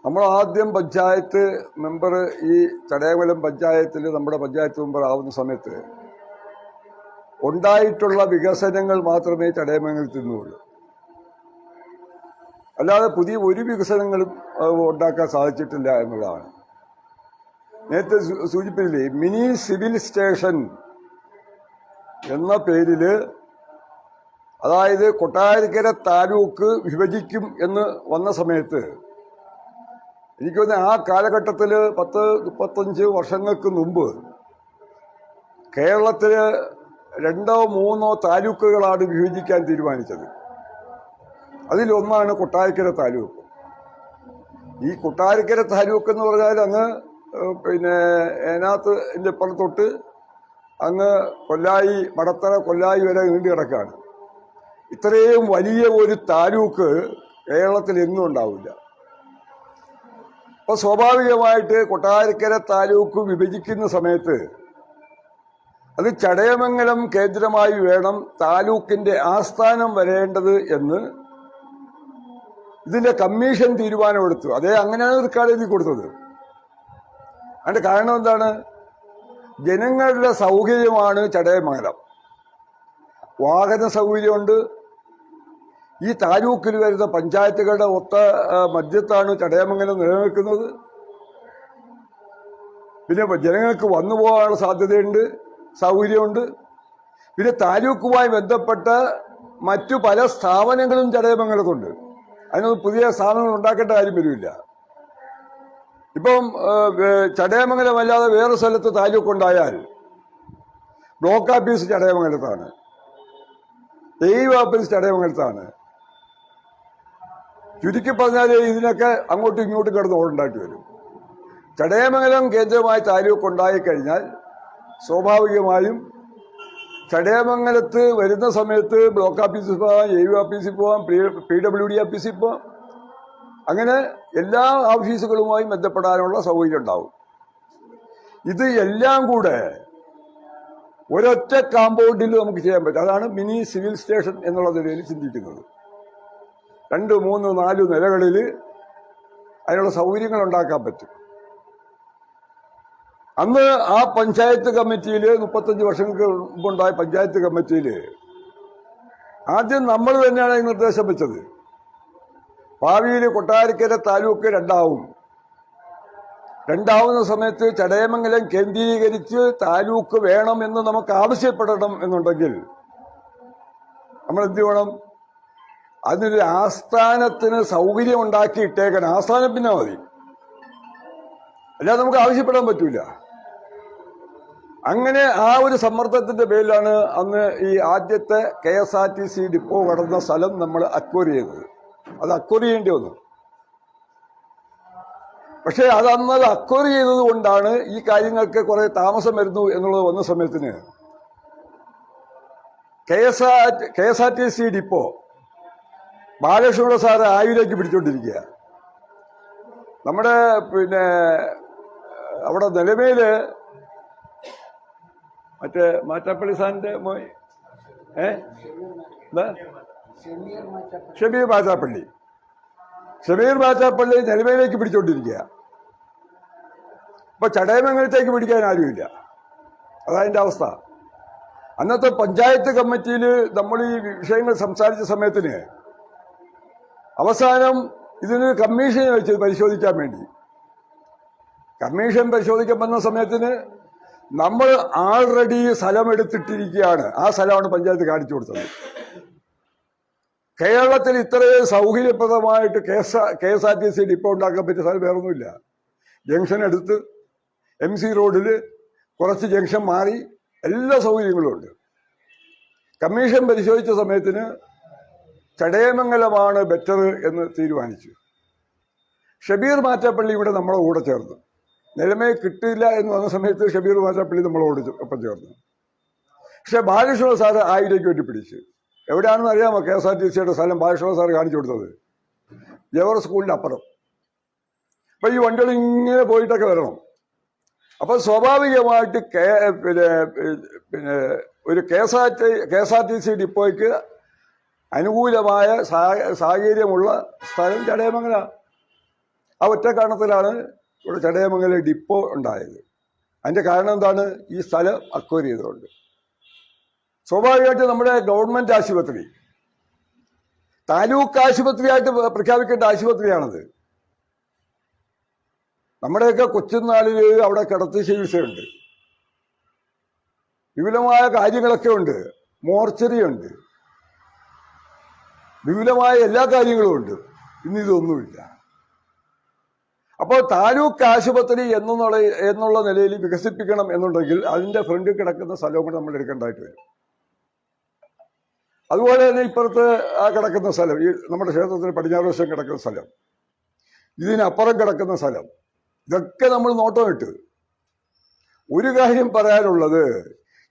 നമ്മൾ ആദ്യം പഞ്ചായത്ത് മെമ്പർ, ഈ ചടയമംഗലം പഞ്ചായത്തിൽ നമ്മുടെ പഞ്ചായത്ത് മെമ്പർ ആവുന്ന സമയത്ത് ഉണ്ടായിട്ടുള്ള വികസനങ്ങൾ മാത്രമേ ചടയമംഗലത്തിൽ നിന്നുള്ളൂ. അല്ലാതെ പുതിയ ഒരു വികസനങ്ങളും ഉണ്ടാക്കാൻ സാധിച്ചിട്ടില്ല എന്നുള്ളതാണ്. നേരത്തെ സൂചിപ്പിച്ചില്ലേ, മിനി സിവിൽ സ്റ്റേഷൻ എന്ന പേരിൽ, അതായത് കൊട്ടാരക്കര താലൂക്ക് വിഭജിക്കും എന്ന് വന്ന സമയത്ത് എനിക്ക് തോന്നുന്നു ആ കാലഘട്ടത്തിൽ 10-35 വർഷങ്ങൾക്ക് മുമ്പ് കേരളത്തിൽ 2-3 താലൂക്കുകളാണ് വിഭജിക്കാൻ തീരുമാനിച്ചത്. അതിലൊന്നാണ് കൊട്ടാരക്കര താലൂക്ക്. ഈ കൊട്ടാരക്കര താലൂക്ക് എന്ന് പറഞ്ഞാൽ അങ്ങ് അതിനകത്ത് എൻ്റെ ഇപ്പുറം തൊട്ട് അങ്ങ് കൊല്ലായി, മടത്തറ കൊല്ലായി വരെ നീണ്ടു കിടക്കാണ്. ഇത്രയും വലിയ ഒരു താലൂക്ക് കേരളത്തിൽ എങ്ങും ഉണ്ടാവില്ല. അപ്പോൾ സ്വാഭാവികമായിട്ട് കൊട്ടാരക്കര താലൂക്ക് വിഭജിക്കുന്ന സമയത്ത് അത് ചടയമംഗലം കേന്ദ്രമായി വേണം താലൂക്കിന്റെ ആസ്ഥാനം വരേണ്ടത് എന്ന് ഇതിന്റെ കമ്മീഷൻ തീരുമാനമെടുത്തു. അങ്ങനെയാണ് റിക്കാർഡ് എഴുതി കൊടുത്തത്. അതിന്റെ കാരണം എന്താണ്? ജനങ്ങളുടെ സൗകര്യമാണ് ചടയമംഗലം. വാഹന സൗകര്യമുണ്ട്. ഈ താലൂക്കിൽ വരുന്ന പഞ്ചായത്തുകളുടെ ഒത്ത മധ്യത്താണ് ചടയമംഗലം നിലനിൽക്കുന്നത്. പിന്നെ ജനങ്ങൾക്ക് വന്നു പോകാനുള്ള സാധ്യതയുണ്ട്, സൗകര്യമുണ്ട്. പിന്നെ താലൂക്കുമായി ബന്ധപ്പെട്ട മറ്റു പല സ്ഥാപനങ്ങളും ചടയമംഗലത്തുണ്ട്. അതിനൊന്നും പുതിയ സ്ഥാപനങ്ങൾ ഉണ്ടാക്കേണ്ട കാര്യം വരില്ല. ഇപ്പം ചടയമംഗലം അല്ലാതെ വേറെ സ്ഥലത്ത് താലൂക്ക് ഉണ്ടായാൽ ബ്ലോക്ക് ഓഫീസ് ചടയമംഗലത്താണ്, ഓഫീസ് ചടയമംഗലത്താണ്. ചുരുക്കി പറഞ്ഞാൽ ഇതിനൊക്കെ അങ്ങോട്ടും ഇങ്ങോട്ടും കിടന്ന് ഓടുണ്ടാക്കി വരും. ചടയമംഗലം കേന്ദ്രമായി താലൂക്ക് ഉണ്ടായിക്കഴിഞ്ഞാൽ സ്വാഭാവികമായും ചടയമംഗലത്ത് വരുന്ന സമയത്ത് ബ്ലോക്ക് ഓഫീസിൽ പോകാം, ഓഫീസിൽ പോകാം, PWD ഓഫീസിൽ പോകാം. അങ്ങനെ എല്ലാ ഓഫീസുകളുമായും ബന്ധപ്പെടാനുള്ള സൗകര്യം ഉണ്ടാവും. ഇത് എല്ലാം കൂടെ ഒരൊറ്റ കാമ്പൗണ്ടിൽ നമുക്ക് ചെയ്യാൻ പറ്റും. അതാണ് മിനി സിവിൽ സ്റ്റേഷൻ എന്നുള്ള നിലയിൽ ചിന്തിക്കുന്നത്. 2, 3, 4 നിലകളിൽ അതിനുള്ള സൗകര്യങ്ങൾ ഉണ്ടാക്കാൻ പറ്റും. അന്ന് ആ പഞ്ചായത്ത് കമ്മിറ്റിയിൽ 35 വർഷങ്ങൾക്ക് മുമ്പുണ്ടായ പഞ്ചായത്ത് കമ്മിറ്റിയിൽ ആദ്യം നമ്മൾ തന്നെയാണ് ഈ നിർദ്ദേശം വെച്ചത്. ഭാവിയിൽ കൊട്ടാരക്കര താലൂക്ക് രണ്ടാവുന്ന സമയത്ത് ചടയമംഗലം കേന്ദ്രീകരിച്ച് താലൂക്ക് വേണമെന്ന് നമുക്ക് ആവശ്യപ്പെടണം എന്നുണ്ടെങ്കിൽ നമ്മൾ എന്ത് വേണം? അതിനൊരു ആസ്ഥാനത്തിന് സൗകര്യം ഉണ്ടാക്കി ഇട്ടേക്കണം. ആസ്ഥാനം പിന്നെ മതി, അല്ലാതെ നമുക്ക് ആവശ്യപ്പെടാൻ പറ്റൂല. അങ്ങനെ ആ ഒരു സമ്മർദ്ദത്തിന്റെ പേരിലാണ് അന്ന് ഈ ആദ്യത്തെ KSRTC ഡിപ്പോ കടന്ന സ്ഥലം നമ്മൾ അക്വയർ ചെയ്തത്. അത് അക്വയർ ചെയ്യേണ്ടി വന്നു. പക്ഷെ അന്ന് അക്വയർ ചെയ്തത് കൊണ്ടാണ് ഈ കാര്യങ്ങൾക്ക് കുറെ താമസം വരുന്നു എന്നുള്ളത് വന്ന സമയത്തിന് KSRTC ഡിപ്പോ ബാലകൃഷ്ണ സാറ് ആയുലേക്ക് പിടിച്ചോണ്ടിരിക്കുക. നമ്മുടെ പിന്നെ അവിടെ നിലമേല് മറ്റേ മാറ്റാപ്പള്ളി സാറിന്റെ ഷമീർ മാറ്റാപ്പള്ളി നിലമേലേക്ക് പിടിച്ചോണ്ടിരിക്കുക. ഇപ്പൊ ചടയമംഗലത്തേക്ക് പിടിക്കാൻ ആരുമില്ല. അതതിന്റെ അവസ്ഥ. അന്നത്തെ പഞ്ചായത്ത് കമ്മിറ്റിയിൽ നമ്മൾ ഈ വിഷയങ്ങൾ സംസാരിച്ച സമയത്തിന് അവസാനം ഇതിന് കമ്മീഷനെ വെച്ച് പരിശോധിക്കാൻ വേണ്ടി കമ്മീഷൻ പരിശോധിക്കാൻ വന്ന സമയത്തിന് നമ്മൾ ആൾറെഡി സ്ഥലം എടുത്തിട്ടിരിക്കുകയാണ്. ആ സ്ഥലമാണ് പഞ്ചായത്ത് കാണിച്ചു കൊടുത്തത്. കേരളത്തിൽ ഇത്രയും സൗകര്യപ്രദമായിട്ട് KSRTC ഡിപ്പോ ഉണ്ടാക്കാൻ പറ്റിയ സ്ഥലം വേറൊന്നുമില്ല. ജംഗ്ഷൻ എടുത്ത് MC റോഡിൽ കുറച്ച് ജംഗ്ഷൻ മാറി എല്ലാ സൗകര്യങ്ങളും ഉണ്ട്. കമ്മീഷൻ പരിശോധിച്ച സമയത്തിന് ചടയമംഗലമാണ് ബെറ്റർ എന്ന് തീരുമാനിച്ചു. ഷബീർ മാറ്റാപ്പള്ളി ഇവിടെ നമ്മളെ കൂടെ ചേർന്നു. നിലമേ കിട്ടില്ല എന്ന് വന്ന സമയത്ത് ഷബീർ മാറ്റാപ്പള്ളി നമ്മളോട് ഒപ്പം ചേർന്നു. പക്ഷെ ബാലകൃഷ്ണ സാറ് ആയിലേക്ക് വേണ്ടി പിടിച്ച്. എവിടെയാണെന്ന് അറിയാമോ KSRTCയുടെ സ്ഥലം ബാലകൃഷ്ണ സാറ് കാണിച്ചു കൊടുത്തത്? ജവഹർ സ്കൂളിന്റെ അപ്പുറം. അപ്പൊ ഈ വണ്ടികൾ ഇങ്ങനെ പോയിട്ടൊക്കെ വരണം. അപ്പൊ സ്വാഭാവികമായിട്ട് പിന്നെ ഒരു KSRTC ഡിപ്പോയ്ക്ക് അനുകൂലമായ സാഹചര്യമുള്ള സ്ഥലം ചടയമംഗല. ആ ഒറ്റ കാരണത്തിലാണ് ഇവിടെ ചടയമംഗല ഡിപ്പോ ഉണ്ടായത്. അതിന്റെ കാരണം എന്താണ്? ഈ സ്ഥലം അക്വയർ ചെയ്തുകൊണ്ട്. സ്വാഭാവികമായിട്ട് നമ്മുടെ ഗവൺമെന്റ് ആശുപത്രി താലൂക്ക് ആശുപത്രിയായിട്ട് പ്രഖ്യാപിക്കേണ്ട ആശുപത്രിയാണത്. നമ്മുടെയൊക്കെ കൊച്ചുനാളിൽ അവിടെ കിടത്തി ചികിത്സയുണ്ട്, വിപുലമായ കാര്യങ്ങളൊക്കെ ഉണ്ട്, മോർച്ചറി ഉണ്ട്, വിപുലമായ എല്ലാ കാര്യങ്ങളും ഉണ്ട്. ഇന്നിതൊന്നുമില്ല. അപ്പോൾ താലൂക്ക് ആശുപത്രി എന്നുള്ള നിലയിൽ വികസിപ്പിക്കണം എന്നുണ്ടെങ്കിൽ അതിന്റെ ഫ്രണ്ടിൽ കിടക്കുന്ന സ്ഥലവും കൂടെ നമ്മൾ എടുക്കേണ്ടതായിട്ട് വരും. അതുപോലെ തന്നെ ഇപ്പുറത്ത് ആ കിടക്കുന്ന സ്ഥലം, ഈ നമ്മുടെ ക്ഷേത്രത്തിന് പടിഞ്ഞാറ് വശം കിടക്കുന്ന സ്ഥലം, ഇതിനപ്പുറം കിടക്കുന്ന സ്ഥലം, ഇതൊക്കെ നമ്മൾ നോട്ടമിട്ട്. ഒരു കാര്യം പറയാനുള്ളത്,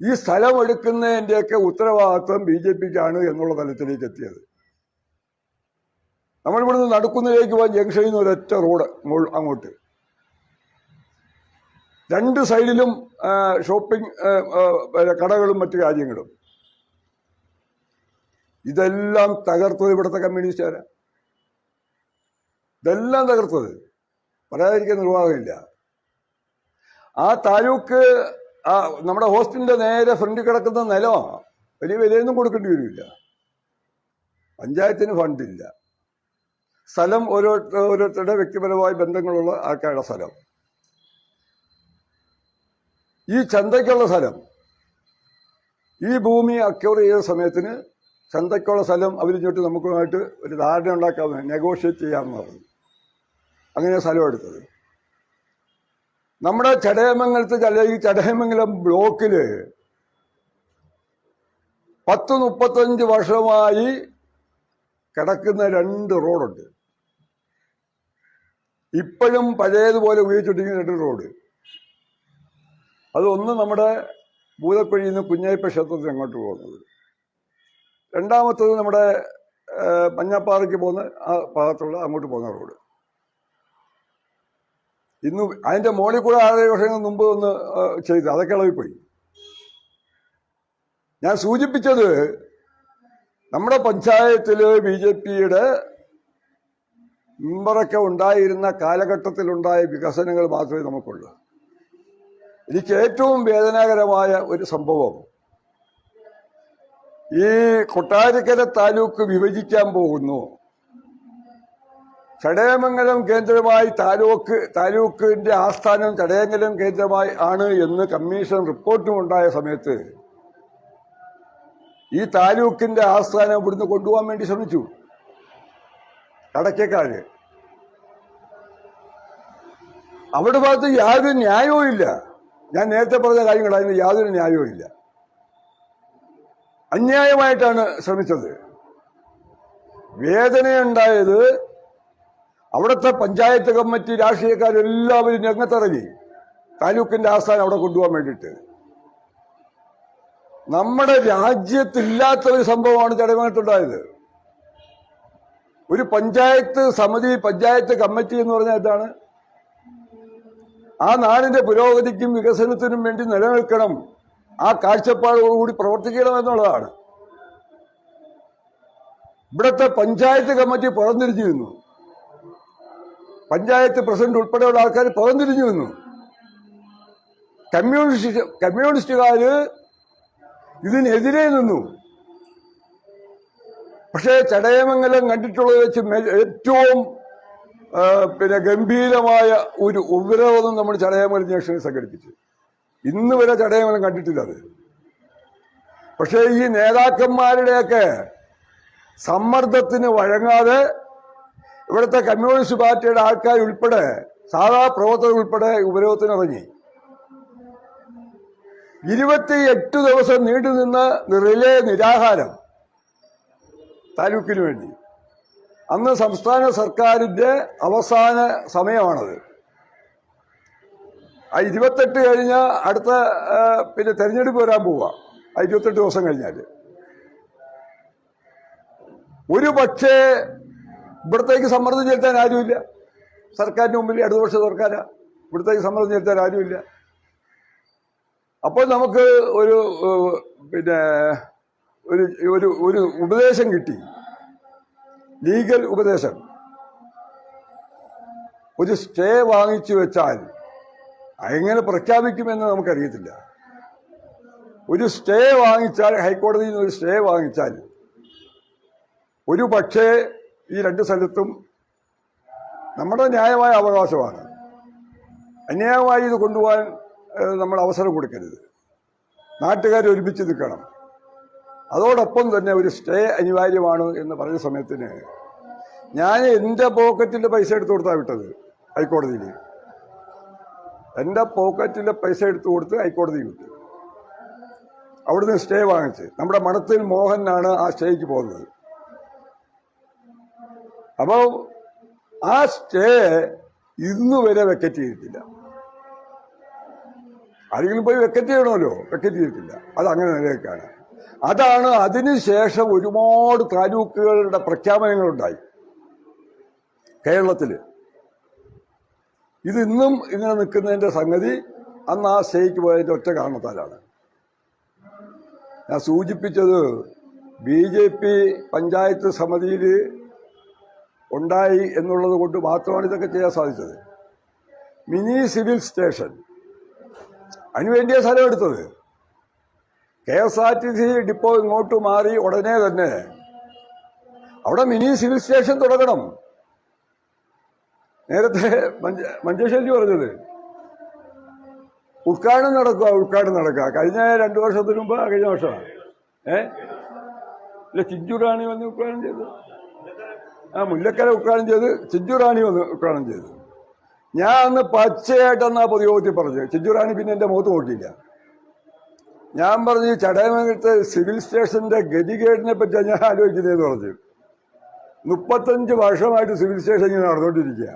ഈ സ്ഥലം എടുക്കുന്നതിൻ്റെയൊക്കെ ഉത്തരവാദിത്വം BJPക്കാണ് എന്നുള്ള തലത്തിലേക്ക് എത്തിയത്. നമ്മളിവിടുന്ന് നടക്കുന്നതിലേക്ക് പോകാൻ ജംഗ്ഷനിൽ നിന്ന് ഒരൊറ്റ റോഡ് അങ്ങോട്ട്, രണ്ട് സൈഡിലും ഷോപ്പിംഗ് കടകളും മറ്റു കാര്യങ്ങളും. ഇതെല്ലാം തകർത്തത് ഇവിടുത്തെ കമ്മ്യൂണിസ്റ്റുകാരാ. ഇതെല്ലാം തകർത്തത് പറയാതിരിക്കാൻ നിർവാഹമില്ല. ആ താലൂക്ക് നമ്മുടെ ഹോസ്പിറ്റലിന്റെ നേരെ ഫ്രണ്ടിൽ കിടക്കുന്ന നിലമാണ്. വലിയ വിലയൊന്നും കൊടുക്കേണ്ടി വരില്ല. പഞ്ചായത്തിന് ഫണ്ടില്ല. സ്ഥലം ഓരോരുത്തരുടെ വ്യക്തിപരമായ ബന്ധങ്ങളുള്ള ആൾക്കാരുടെ സ്ഥലം. ഈ ചന്തയ്ക്കുള്ള സ്ഥലം, ഈ ഭൂമി അക്വയർ ചെയ്ത സമയത്തിന് ചന്തയ്ക്കുള്ള സ്ഥലം അവരിങ്ങോട്ട് നമുക്കുമായിട്ട് ഒരു ധാരണ ഉണ്ടാക്കാമെന്ന്, നെഗോഷിയേറ്റ് ചെയ്യാമെന്ന് പറഞ്ഞു. അങ്ങനെ സ്ഥലം എടുത്തത്. നമ്മുടെ ചടയമംഗലം ബ്ലോക്കില് 10-35 വർഷമായി കിടക്കുന്ന 2 റോഡുണ്ട്. ഇപ്പോഴും പഴയതുപോലെ ഉപയോഗിച്ചിട്ടിരിക്കുന്ന 2 റോഡ്. അതൊന്ന് നമ്മുടെ ഭൂതക്കുഴിയിൽ നിന്ന് കുഞ്ഞയ്യപ്പ ക്ഷേത്രത്തിന് അങ്ങോട്ട് പോകുന്നത്, രണ്ടാമത്തത് നമ്മുടെ മഞ്ഞപ്പാറയ്ക്ക് പോകുന്ന ആ ഭാഗത്തുള്ള അങ്ങോട്ട് പോകുന്ന റോഡ്. ഇന്ന് അതിന്റെ മോളിൽ കൂടെ 6 വർഷങ്ങൾ മുമ്പ് ഒന്ന് ചെയ്ത് അതൊക്കെ ഇളവിപ്പോയി. ഞാൻ സൂചിപ്പിച്ചത് നമ്മുടെ പഞ്ചായത്തില് BJPയുടെ മെമ്പറൊക്കെ ഉണ്ടായിരുന്ന കാലഘട്ടത്തിലുണ്ടായ വികസനങ്ങൾ മാത്രമേ നമുക്കുള്ളൂ. എനിക്ക് ഏറ്റവും വേദനാകരമായ ഒരു സംഭവം, ഈ കൊട്ടാരക്കര താലൂക്ക് വിഭജിക്കാൻ പോകുന്നു. ചടയമംഗലം കേന്ദ്രമായി താലൂക്കിന്റെ ആസ്ഥാനം ചടയമംഗലം കേന്ദ്രമായി ആണ് എന്ന് കമ്മീഷൻ റിപ്പോർട്ടും ഉണ്ടായ സമയത്ത് ഈ താലൂക്കിന്റെ ആസ്ഥാനം ഇവിടുന്ന് കൊണ്ടുപോകാൻ വേണ്ടി ശ്രമിച്ചു കടക്കക്കാര്. അവിടെ ഭാഗത്ത് യാതൊരു ന്യായവും ഇല്ല. ഞാൻ നേരത്തെ പറഞ്ഞ കാര്യങ്ങൾ അതിന് യാതൊരു ന്യായവും ഇല്ല. അന്യായമായിട്ടാണ് ശ്രമിച്ചത്. വേദനയുണ്ടായത് അവിടുത്തെ പഞ്ചായത്ത് കമ്മിറ്റി രാഷ്ട്രീയക്കാരെല്ലാവരും രംഗത്തിറങ്ങി താലൂക്കിന്റെ ആസ്ഥാനം അവിടെ കൊണ്ടുപോകാൻ വേണ്ടിയിട്ട്. നമ്മുടെ രാജ്യത്തില്ലാത്ത ഒരു സംഭവമാണ് ചടയമംഗലത്തുണ്ടായത്. ഒരു പഞ്ചായത്ത് സമിതി, പഞ്ചായത്ത് കമ്മിറ്റി എന്ന് പറഞ്ഞാൽ എന്താണ്? ആ നാടിന്റെ പുരോഗതിക്കും വികസനത്തിനും വേണ്ടി നിലനിൽക്കണം, ആ കാഴ്ചപ്പാടോടുകൂടി പ്രവർത്തിക്കണം എന്നുള്ളതാണ്. ഇവിടുത്തെ പഞ്ചായത്ത് കമ്മിറ്റി പുറംതിരിഞ്ഞു നിന്നു, പഞ്ചായത്ത് പ്രസിഡന്റ് ഉൾപ്പെടെയുള്ള ആൾക്കാർ പുറംതിരിഞ്ഞു നിന്നു. കമ്മ്യൂണിസ്റ്റുകാര് ഇതിനെതിരെ നിന്നു. പക്ഷേ ചടയമംഗലം കണ്ടിട്ടുള്ളത് വെച്ച് ഏറ്റവും ഗംഭീരമായ ഒരു ഉപരോധം നമ്മൾ ചടയമംഗലം ജംഗ്ഷനിൽ സംഘടിപ്പിച്ചു. ഇന്ന് വരെ ചടയമംഗലം കണ്ടിട്ടില്ല അത്. പക്ഷേ ഈ നേതാക്കന്മാരുടെയൊക്കെ സമ്മർദ്ദത്തിന് വഴങ്ങാതെ ഇവിടുത്തെ കമ്മ്യൂണിസ്റ്റ് പാർട്ടിയുടെ ആൾക്കാർ ഉൾപ്പെടെ, സാധാ പ്രവർത്തകർ ഉൾപ്പെടെ ഉപരോധത്തിനിറങ്ങി. 28 ദിവസം നീണ്ടുനിന്ന റിലേ നിരാഹാരം താലൂക്കിന് വേണ്ടി. അന്ന് സംസ്ഥാന സർക്കാരിന്റെ അവസാന സമയമാണത്. ആ 28 കഴിഞ്ഞ അടുത്ത തെരഞ്ഞെടുപ്പ് വരാൻ പോവുക. ആ 28 ദിവസം കഴിഞ്ഞാൽ ഒരു പക്ഷേ ഇവിടത്തേക്ക് സമ്മർദ്ദം ചെലുത്താൻ ആരുമില്ല. സർക്കാരിന് മുമ്പിൽ ഇടതുപക്ഷ സർക്കാരാ, ഇവിടത്തേക്ക് സമ്മർദ്ദം ചെലുത്താൻ ആരുമില്ല. അപ്പോൾ നമുക്ക് ഒരു ഒരു ഉപദേശം കിട്ടി, ലീഗൽ ഉപദേശം. ഒരു സ്റ്റേ വാങ്ങിച്ചു വെച്ചാൽ എങ്ങനെ പ്രഖ്യാപിക്കുമെന്ന് നമുക്കറിയത്തില്ല. ഒരു സ്റ്റേ വാങ്ങിച്ചാൽ, ഹൈക്കോടതിയിൽ നിന്ന് ഒരു സ്റ്റേ വാങ്ങിച്ചാൽ, ഒരു പക്ഷേ ഈ 2 സ്ഥലത്തും നമ്മുടെ ന്യായമായ അവകാശമാണ്, അന്യായമായി ഇത് കൊണ്ടുപോകാൻ നമ്മൾ അവസരം കൊടുക്കരുത്. നാട്ടുകാർ ഒരുമിച്ച് നിൽക്കണം. അതോടൊപ്പം തന്നെ ഒരു സ്റ്റേ അനിവാര്യമാണ് എന്ന് പറഞ്ഞ സമയത്തിന് ഞാൻ എൻ്റെ പോക്കറ്റിൻ്റെ പൈസ എടുത്തു കൊടുത്താണ് വിട്ടത് ഹൈക്കോടതിയിൽ. എൻ്റെ പോക്കറ്റിലെ പൈസ എടുത്തു കൊടുത്ത് ഹൈക്കോടതിയിൽ വിട്ടു. അവിടുന്ന് സ്റ്റേ വാങ്ങിച്ച് നമ്മുടെ മണത്തിൽ മോഹനാണ് ആ സ്റ്റേക്ക് പോകുന്നത്. അപ്പോൾ ആ സ്റ്റേ ഇന്ന് വരെ വെക്കറ്റ് ചെയ്തിട്ടില്ല. ആരെങ്കിലും പോയി വെക്കറ്റ് ചെയ്യണമല്ലോ, വെക്കറ്റ് ചെയ്തിട്ടില്ല. അത് അങ്ങനെ നിലനിൽക്കുകയാണ്. അതാണ് അതിനുശേഷം ഒരുപാട് താലൂക്കുകളുടെ പ്രഖ്യാപനങ്ങളുണ്ടായി കേരളത്തിൽ. ഇതിന്നും ഇങ്ങനെ നിൽക്കുന്നതിൻ്റെ സംഗതി അന്ന് ആ സ്റ്റേക്ക് പോയതിൻ്റെ ഒറ്റ കാരണത്താലാണ്. ഞാൻ സൂചിപ്പിച്ചത് BJP പഞ്ചായത്ത് സമിതിയിൽ ഉണ്ടായി എന്നുള്ളത് കൊണ്ട് മാത്രമാണ് ഇതൊക്കെ ചെയ്യാൻ സാധിച്ചത്. മിനി സിവിൽ സ്റ്റേഷൻ അതിനുവേണ്ടിയ സ്ഥലം എടുത്തത്. KSRTC ഡിപ്പോ ഇങ്ങോട്ട് മാറി ഉടനെ തന്നെ അവിടെ മിനി സിവിൽ സ്റ്റേഷൻ തുടങ്ങണം. നേരത്തെ മഞ്ചേശ്വരി പറഞ്ഞത് ഉദ്ഘാടനം നടക്കുക. കഴിഞ്ഞ 2 വർഷത്തിന് മുമ്പ്, കഴിഞ്ഞ വർഷമാണ് ഇല്ല, ചിഞ്ചുറാണി വന്ന് ഉദ്ഘാടനം ചെയ്തു. മുല്ലക്കര ഉദ്ഘാടനം ചെയ്ത്, ചിഞ്ചുറാണി വന്ന് ഉദ്ഘാടനം ചെയ്തു. ഞാൻ അന്ന് പച്ചയായിട്ടെന്നാ പൊതുയോഗത്തിൽ പറഞ്ഞു. ചിഞ്ചുറാണി പിന്നെ എൻ്റെ മുഖത്ത് നോക്കിയില്ല. ഞാൻ പറഞ്ഞു ചടയമംഗലത്തെ സിവിൽ സ്റ്റേഷന്റെ ഗതികേടിനെ പറ്റിയാണ് ഞാൻ ആലോചിക്കുന്നതെന്ന് പറഞ്ഞു. 35 വർഷമായിട്ട് സിവിൽ സ്റ്റേഷൻ ഇങ്ങനെ നടന്നുകൊണ്ടിരിക്കുക.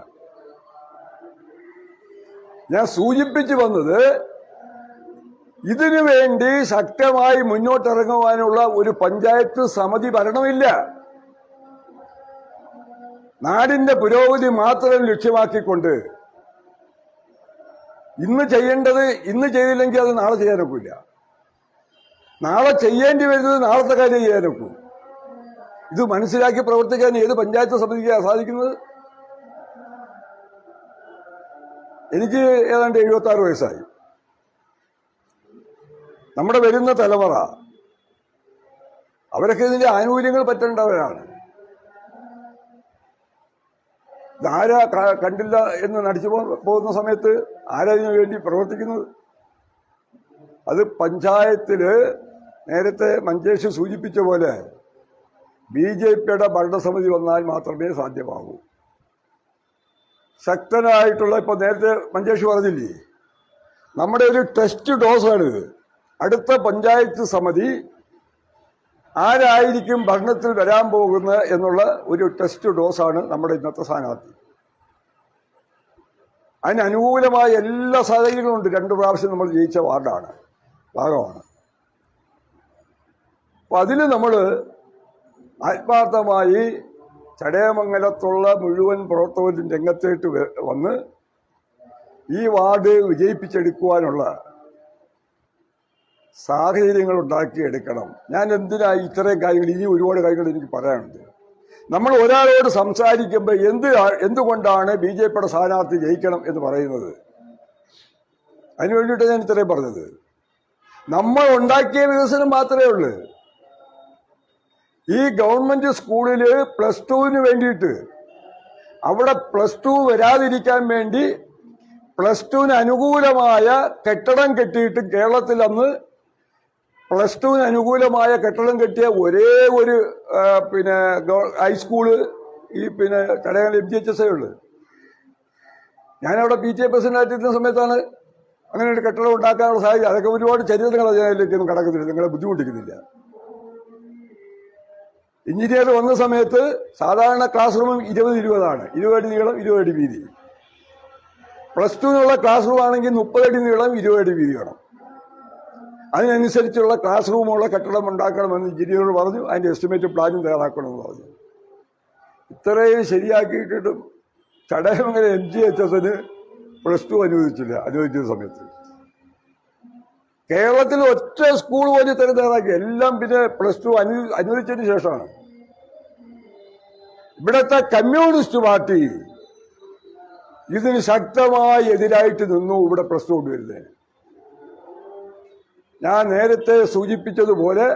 ഞാൻ സൂചിപ്പിച്ചു വന്നത് ഇതിനു വേണ്ടി ശക്തമായി മുന്നോട്ടിറങ്ങുവാനുള്ള ഒരു പഞ്ചായത്ത് സമിതി ഭരണമില്ല. നാടിന്റെ പുരോഗതി മാത്രം ലക്ഷ്യമാക്കിക്കൊണ്ട് ഇന്ന് ചെയ്യേണ്ടത് ഇന്ന് ചെയ്തില്ലെങ്കിൽ അത് നാളെ ചെയ്യാനൊക്കില്ല. നാളെ ചെയ്യേണ്ടി വരുന്നത് നാളത്തെ കാര്യം ചെയ്യാനൊക്കും. ഇത് മനസ്സിലാക്കി പ്രവർത്തിക്കാൻ ഏത് പഞ്ചായത്ത് സമിതിക്കാണ് സാധിക്കുന്നത്? എനിക്ക് ഏതാണ്ട് 76 വയസ്സായി. നമ്മുടെ വരുന്ന തലമുറ അവരൊക്കെ ഇതിന്റെ ആനുകൂല്യങ്ങൾ പറ്റേണ്ടവരാണ്. ഇതാരാ കണ്ടില്ല എന്ന് നടിച്ചു പോകുന്ന സമയത്ത് ആരതിനു വേണ്ടി പ്രവർത്തിക്കുന്നത്? അത് പഞ്ചായത്തില് നേരത്തെ മഞ്ചേഷ് സൂചിപ്പിച്ച പോലെ BJPയുടെ ഭരണസമിതി വന്നാൽ മാത്രമേ സാധ്യമാകൂ. ശക്തനായിട്ടുള്ള, ഇപ്പൊ നേരത്തെ മഞ്ചേഷ് പറഞ്ഞില്ലേ, നമ്മുടെ ഒരു ടെസ്റ്റ് ഡോസാണിത്. അടുത്ത പഞ്ചായത്ത് സമിതി ആരായിരിക്കും ഭരണത്തിൽ വരാൻ പോകുന്നത് എന്നുള്ള ഒരു ടെസ്റ്റ് ഡോസാണ് നമ്മുടെ ഇന്നത്തെ സ്ഥാനാർത്ഥി. അതിന് അനുകൂലമായ എല്ലാ സാഹചര്യങ്ങളും ഉണ്ട്. 2 പ്രാവശ്യം നമ്മൾ ജയിച്ച ഭാഗമാണ്. അപ്പം അതിൽ നമ്മൾ ആത്മാർത്ഥമായി ചടയമംഗലത്തുള്ള മുഴുവൻ പ്രവർത്തകരും രംഗത്തേട്ട് വന്ന് ഈ വാർഡ് വിജയിപ്പിച്ചെടുക്കുവാനുള്ള സാഹചര്യങ്ങൾ ഉണ്ടാക്കിയെടുക്കണം. ഞാൻ എന്തിനായി ഇത്രയും കാര്യങ്ങൾ, ഇനി ഒരുപാട് കാര്യങ്ങൾ എനിക്ക് പറയാനുണ്ട്. നമ്മൾ ഒരാളോട് സംസാരിക്കുമ്പോൾ എന്തുകൊണ്ടാണ് BJPയുടെ സ്ഥാനാർത്ഥി ജയിക്കണം എന്ന് പറയുന്നത്, അതിനു വേണ്ടിയിട്ട് ഞാൻ ഇത്രയും പറഞ്ഞത്. നമ്മൾ ഉണ്ടാക്കിയ വികസനം മാത്രമേ ഉള്ളൂ. ഈ ഗവൺമെന്റ് സ്കൂളിൽ +2 വേണ്ടിയിട്ട് അവിടെ +2 വരാതിരിക്കാൻ വേണ്ടി +2 അനുകൂലമായ കെട്ടിടം കെട്ടിയിട്ട് കേരളത്തിൽ അന്ന് +2 അനുകൂലമായ കെട്ടിടം കെട്ടിയ ഒരേ ഒരു ഹൈസ്കൂള് ഈ ചടയമംഗലം FGHS ഉള്ളു. ഞാനവിടെ PTA പ്രസിഡന്റായിരുന്ന സമയത്താണ് അങ്ങനെ ഒരു കെട്ടിടം ഉണ്ടാക്കാനുള്ള സാഹചര്യം. അതൊക്കെ ഒരുപാട് ചരിത്രങ്ങൾ അതിലേക്കൊന്നും കടക്കുന്നില്ല, നിങ്ങളെ ബുദ്ധിമുട്ടിക്കുന്നില്ല. എഞ്ചിനീയർ വന്ന സമയത്ത് സാധാരണ ക്ലാസ് റൂം 20 ആണ്, 20 അടി നീളം 20 അടി വീതി. +2 ക്ലാസ് റൂം ആണെങ്കിൽ 30 അടി നീളം 20 അടി വീതി വേണം. അതിനനുസരിച്ചുള്ള ക്ലാസ് റൂമുള്ള കെട്ടിടം ഉണ്ടാക്കണമെന്ന് എഞ്ചിനീയർ പറഞ്ഞു. അതിന്റെ എസ്റ്റിമേറ്റ് പ്ലാനും തയ്യാറാക്കണമെന്ന് പറഞ്ഞു. ഇത്രയും ശരിയാക്കിയിട്ടിട്ടും ചടയമംഗലം MGHSന് +2 അനുവദിച്ച സമയത്ത് കേരളത്തിൽ ഒറ്റ സ്കൂൾ പോലും തയ്യാറാക്കി. എല്ലാം +2 അനുവദിച്ചതിന് ശേഷമാണ്. ഇവിടുത്തെ കമ്മ്യൂണിസ്റ്റ് പാർട്ടി ഇതിന് ശക്തമായി എതിരായിട്ട് നിന്നു. ഇവിടെ +2 കൊണ്ടുവരുന്നതിന് ഞാൻ നേരത്തെ സൂചിപ്പിച്ചതുപോലെ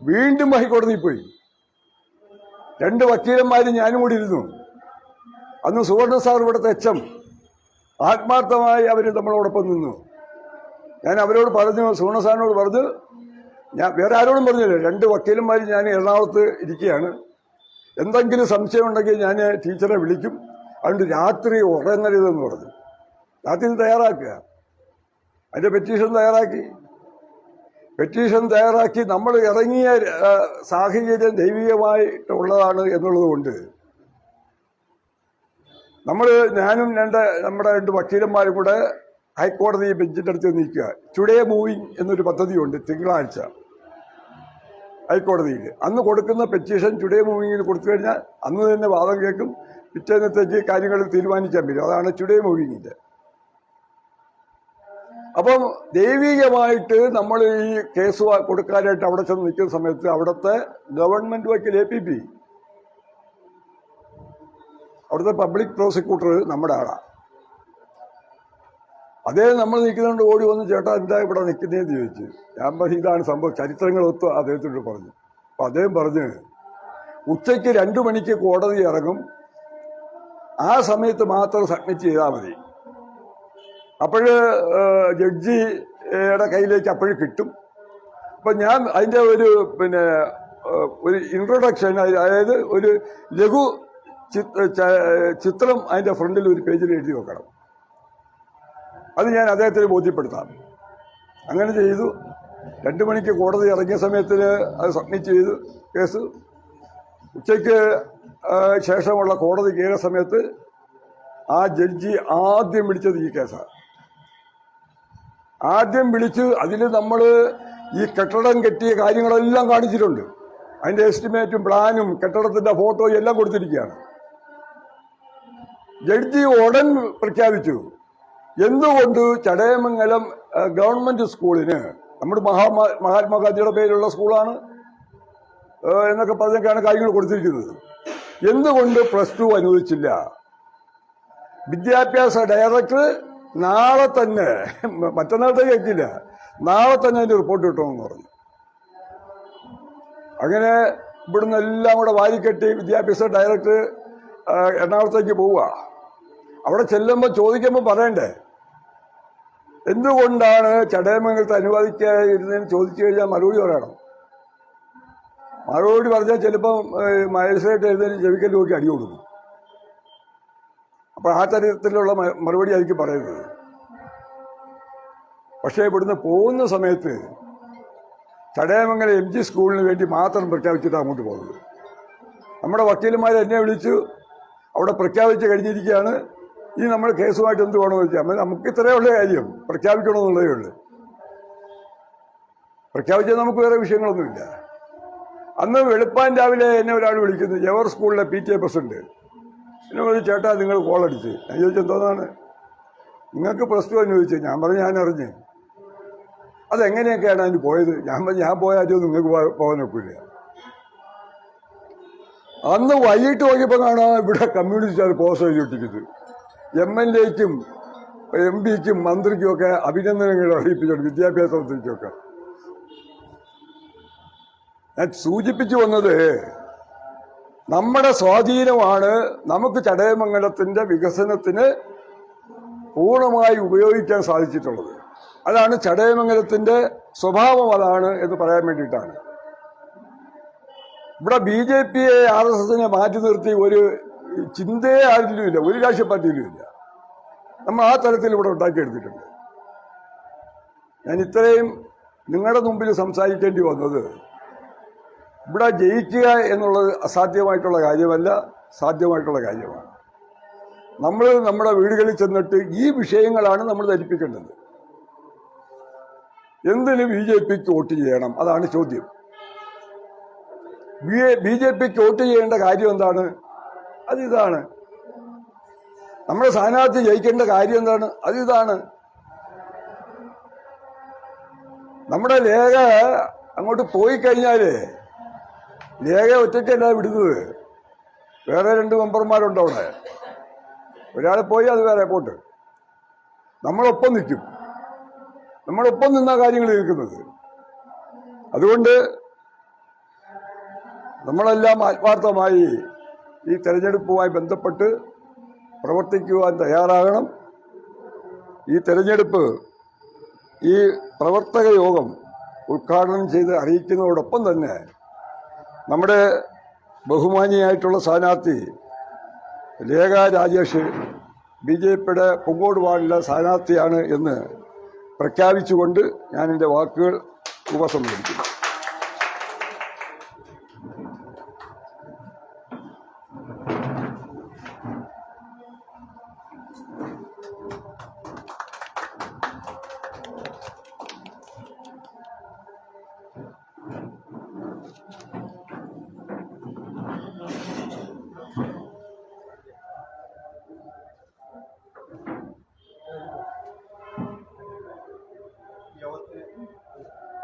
വീണ്ടും ഹൈക്കോടതിയിൽ പോയി. 2 വക്കീലന്മാരും ഞാനും കൂടി ഇരുന്നു. അന്ന് സുവർണ സാർ ഇവിടുത്തെ HM ആത്മാർത്ഥമായി അവർ നമ്മളോടൊപ്പം നിന്നു. ഞാൻ അവരോട് പറഞ്ഞു, സുവർണ സാറിനോട് പറഞ്ഞു, ഞാൻ വേറെ ആരോടും പറഞ്ഞില്ല, 2 വക്കീലന്മാരും ഞാൻ എറണാകുളത്ത് ഇരിക്കുകയാണ്, എന്തെങ്കിലും സംശയം ഉണ്ടെങ്കിൽ ഞാൻ ടീച്ചറെ വിളിക്കും, അതുകൊണ്ട് രാത്രി ഉറങ്ങരുതെന്ന് പറഞ്ഞു. രാത്രി തയ്യാറാക്കുക. അതിന്റെ പെറ്റീഷൻ തയ്യാറാക്കി നമ്മൾ ഇറങ്ങിയ സാഹചര്യം ദൈവികമായിട്ടുള്ളതാണ് എന്നുള്ളത് കൊണ്ട് ഞാനും നമ്മുടെ 2 വക്കീലന്മാരും കൂടെ ഹൈക്കോടതി ബെഞ്ചിന്റെ അടുത്ത് നിൽക്കുക. ടുഡേ മൂവിങ് എന്നൊരു പദ്ധതിയുണ്ട് തിങ്കളാഴ്ച ഹൈക്കോടതിയിൽ. അന്ന് കൊടുക്കുന്ന പെറ്റീഷൻ ടുഡേ മൂവിങ്ങിൽ കൊടുത്തു കഴിഞ്ഞാൽ അന്ന് തന്നെ വാദം കേൾക്കും, പിറ്റേന്നത്തേക്ക് കാര്യങ്ങൾ തീരുമാനിക്കാൻ പറ്റും. അതാണ് ടുഡേ മൂവിങ്ങിന്റെ. അപ്പം ദൈവികമായിട്ട് നമ്മൾ ഈ കേസ് കൊടുക്കാനായിട്ട് അവിടെ ചെന്ന് നിൽക്കുന്ന സമയത്ത് അവിടുത്തെ ഗവൺമെന്റ് വക്കീൽ APP, അവിടുത്തെ പബ്ലിക് പ്രോസിക്യൂട്ടർ നമ്മുടെ ആളാണ്. അദ്ദേഹം നമ്മൾ നിൽക്കുന്നതുകൊണ്ട് ഓടി വന്ന്, ചേട്ടാ എന്താ ഇവിടെ നിൽക്കുന്നതെന്ന് ചോദിച്ചു. ഞാൻ പറഞ്ഞു ഇതാണ് സംഭവം, ചരിത്രങ്ങളൊത്ത് അദ്ദേഹത്തോട് പറഞ്ഞു. അപ്പൊ അദ്ദേഹം പറഞ്ഞു, ഉച്ചയ്ക്ക് 2 മണിക്ക് കോടതി ഇറങ്ങും, ആ സമയത്ത് മാത്രം സബ്മിറ്റ് ചെയ്താൽ മതി. അപ്പോഴ് ജഡ്ജിയുടെ കയ്യിലേക്ക് അപ്പോഴും കിട്ടും. അപ്പൊ ഞാൻ അതിന്റെ ഒരു ഇൻട്രൊഡക്ഷൻ, അതായത് ഒരു ലഘു ചിത്രം അതിന്റെ ഫ്രണ്ടിൽ ഒരു പേജിൽ എഴുതി വെക്കണം. അത് ഞാൻ അദ്ദേഹത്തിന് ബോധ്യപ്പെടുത്താം. അങ്ങനെ ചെയ്തു. 2 മണിക്ക് കോടതി ഇറങ്ങിയ സമയത്തിന് അത് സബ്മിറ്റ് ചെയ്തു കേസ്. ഉച്ചയ്ക്ക് ശേഷമുള്ള കോടതി കയറിയ സമയത്ത് ആ ജഡ്ജി ആദ്യം വിളിച്ചത് ഈ കേസാണ്. ആദ്യം വിളിച്ച് അതിൽ നമ്മൾ ഈ കെട്ടിടം കെട്ടിയ കാര്യങ്ങളെല്ലാം കാണിച്ചിട്ടുണ്ട്. അതിന്റെ എസ്റ്റിമേറ്റും പ്ലാനും കെട്ടിടത്തിന്റെ ഫോട്ടോയും എല്ലാം കൊടുത്തിരിക്കുകയാണ്. ജഡ്ജി ഉടൻ പ്രഖ്യാപിച്ചു, എന്തുകൊണ്ട് ചടയമംഗലം ഗവൺമെന്റ് സ്കൂളിന്, നമ്മുടെ മഹാത്മാഗാന്ധിയുടെ പേരിലുള്ള സ്കൂളാണ് എന്നൊക്കെ പറഞ്ഞൊക്കെയാണ് കാര്യങ്ങൾ കൊടുത്തിരിക്കുന്നത്, എന്തുകൊണ്ട് +2 അനുവദിച്ചില്ല? വിദ്യാഭ്യാസ ഡയറക്ടർ നാളെ തന്നെ, മറ്റന്നാളത്തെ കേൾക്കില്ല, നാളെ തന്നെ അതിന്റെ റിപ്പോർട്ട് കിട്ടുമെന്ന് പറഞ്ഞു. അങ്ങനെ ഇവിടുന്ന് എല്ലാം കൂടെ വാരിക്കെട്ടി വിദ്യാഭ്യാസ ഡയറക്ടർ എറണാകുളത്തേക്ക് പോവുക. അവിടെ ചെല്ലുമ്പോൾ ചോദിക്കുമ്പോൾ പറയണ്ടേ, എന്തുകൊണ്ടാണ് ചടയമംഗലത്ത് അനുവദിക്കാതിരുന്നതെന്ന് ചോദിച്ചു കഴിഞ്ഞാൽ മറുപടി പറയണം. മറുപടി പറഞ്ഞാൽ ചിലപ്പം മജിസ്ട്രേറ്റ് എഴുന്നേറ്റ് ചെവിക്കൽ നോക്കി അടി കൊടുക്കും. അപ്പൊ ആ തരത്തിലുള്ള മറുപടി ആയിരിക്കും പറയുന്നത്. പക്ഷേ ഇവിടുന്ന് പോകുന്ന സമയത്ത് ചടയമംഗലം MG സ്കൂളിന് വേണ്ടി മാത്രം പ്രഖ്യാപിച്ചിട്ട് അങ്ങോട്ട് പോകുന്നത്. നമ്മുടെ വക്കീലന്മാർ എന്നെ വിളിച്ചു, അവിടെ പ്രഖ്യാപിച്ച് കഴിഞ്ഞിരിക്കുകയാണ്, ഇനി നമ്മൾ കേസുമായിട്ട് എന്ത് വേണമെന്ന് വെച്ചാൽ നമുക്ക് ഇത്രയേ ഉള്ള കാര്യം, പ്രഖ്യാപിക്കണമെന്നുള്ളതേ ഉള്ളൂ. പ്രഖ്യാപിച്ചാൽ നമുക്ക് വേറെ വിഷയങ്ങളൊന്നുമില്ല. അന്ന് വെളുപ്പാൻ രാവിലെ എന്നെ ഒരാൾ വിളിക്കുന്നു, ജവഹർ സ്കൂളിലെ PTA പ്രസിഡന്റ്. എന്നെ പറഞ്ഞു, ചേട്ടാ നിങ്ങൾ കോളടിച്ച്. ഞാൻ ചോദിച്ചു എന്തോന്നാണ്, നിങ്ങൾക്ക് +2 എന്ന് ചോദിച്ചു. ഞാൻ പറഞ്ഞു ഞാൻ അറിഞ്ഞ്. അതെങ്ങനെയൊക്കെയാണ് അതിന് പോയത്? ഞാൻ പറഞ്ഞു ഞാൻ പോയാലും നിങ്ങൾക്ക് പോകാൻ ഒക്കില്ല. അന്ന് വൈകിട്ട് നോക്കിയപ്പോൾ കാണാം ഇവിടെ കമ്മ്യൂണിസ്റ്റ് അത് പോസ്റ്റ് എഴുതിയിട്ടിരിക്കുന്നത്. MLA-ക്കും MP-ക്കും മന്ത്രിക്കും ഒക്കെ അഭിനന്ദനങ്ങൾ അറിയിപ്പിച്ചുകൊണ്ട് വിദ്യാഭ്യാസ മന്ത്രിക്കൊക്കെ. ഞാൻ സൂചിപ്പിച്ചു വന്നത് നമ്മുടെ സ്വാധീനമാണ് നമുക്ക് ചടയമംഗലത്തിന്റെ വികസനത്തിന് പൂർണ്ണമായി ഉപയോഗിക്കാൻ സാധിച്ചിട്ടുള്ളത്. അതാണ് ചടയമംഗലത്തിന്റെ സ്വഭാവം, അതാണ് എന്ന് പറയാൻ വേണ്ടിയിട്ടാണ്. ഇവിടെ BJP-യെ RSS-നെ മാറ്റി നിർത്തി ഒരു ചിന്തയെ ആരിലുമില്ല, ഒരു രാഷ്ട്രീയ പാർട്ടിയിലുമില്ല. നമ്മൾ ആ തരത്തിൽ ഇവിടെ ഉണ്ടാക്കിയെടുത്തിട്ടുണ്ട്. ഞാൻ ഇത്രയും നിങ്ങളുടെ മുമ്പിൽ സംസാരിക്കേണ്ടി വന്നത് ഇവിടെ ജയിക്കുക എന്നുള്ളത് അസാധ്യമായിട്ടുള്ള കാര്യമല്ല, സാധ്യമായിട്ടുള്ള കാര്യമാണ്. നമ്മൾ നമ്മുടെ വീടുകളിൽ ചെന്നിട്ട് ഈ വിഷയങ്ങളാണ് നമ്മൾ ധരിപ്പിക്കേണ്ടത്. എന്തിന് BJP-ക്ക് വോട്ട് ചെയ്യണം? അതാണ് ചോദ്യം. BJP-ക്ക് വോട്ട് ചെയ്യേണ്ട കാര്യം എന്താണ്? അതിതാണ്. നമ്മുടെ സ്ഥാനാർത്ഥി ജയിക്കേണ്ട കാര്യം എന്താണ്? അതിതാണ്. നമ്മുടെ ലേഖ അങ്ങോട്ട് പോയി കഴിഞ്ഞാല് ലേഖ ഒറ്റയ്ക്കല്ല വിടുന്നത്. വേറെ 2 മെമ്പർമാരുണ്ട് അവിടെ. ഒരാൾ പോയി അത് വേറെ പോട്ട്. നമ്മളൊപ്പം നിൽക്കും. നമ്മളൊപ്പം നിന്ന കാര്യങ്ങൾ തീർക്കുന്നത്. അതുകൊണ്ട് നമ്മളെല്ലാം ആത്മാർത്ഥമായി ഈ തെരഞ്ഞെടുപ്പുമായി ബന്ധപ്പെട്ട് പ്രവർത്തിക്കുവാൻ തയ്യാറാകണം. ഈ തെരഞ്ഞെടുപ്പ് ഈ പ്രവർത്തക യോഗം ഉദ്ഘാടനം ചെയ്ത് അറിയിക്കുന്നതോടൊപ്പം തന്നെ നമ്മുടെ ബഹുമാനിയായിട്ടുള്ള സ്ഥാനാർത്ഥി ലേഖ രാജേഷ് BJP-യുടെ പുങ്കോട് വാർഡിലെ സ്ഥാനാർത്ഥിയാണ് എന്ന് പ്രഖ്യാപിച്ചുകൊണ്ട് ഞാൻ എൻ്റെ വാക്കുകൾ ഉപസംഹരിക്കുന്നു.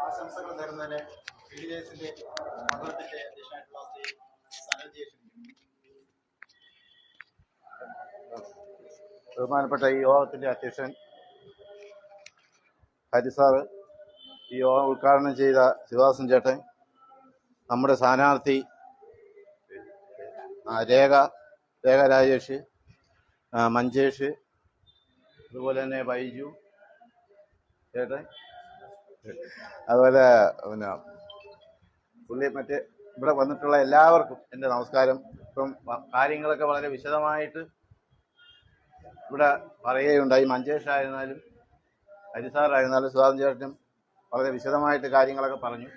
ആശംസകൾ നേരുന്നതിന് BDS-ന്റെ മണ്ഡലത്തിന്റെ അധ്യക്ഷനായിട്ടുള്ള ശ്രീ സനൽജിയെ ക്ഷണിക്കുന്നു. ബഹുമാനപ്പെട്ട ഈ യോഗത്തിന്റെ അധ്യക്ഷൻ ഹരിസാറ്, ഈ യോഗം ഉദ്ഘാടനം ചെയ്ത ശിവദാസൻ ചേട്ടൻ, നമ്മുടെ സ്ഥാനാർത്ഥി രേഖ രാജേഷ്, മഞ്ചേഷ്, അതുപോലെ തന്നെ ബൈജു ചേട്ടൻ, അതുപോലെ പിന്നെ പുള്ളി മറ്റ് ഇവിടെ വന്നിട്ടുള്ള എല്ലാവർക്കും എൻ്റെ നമസ്കാരം. ഇപ്പം കാര്യങ്ങളൊക്കെ വളരെ വിശദമായിട്ട് ഇവിടെ പറയുകയുണ്ടായി. മഞ്ചേഷ് ആയിരുന്നാലും ഹരിസാറായിരുന്നാലും സുധാകരൻ ചേട്ടനും വളരെ വിശദമായിട്ട് കാര്യങ്ങളൊക്കെ പറഞ്ഞു.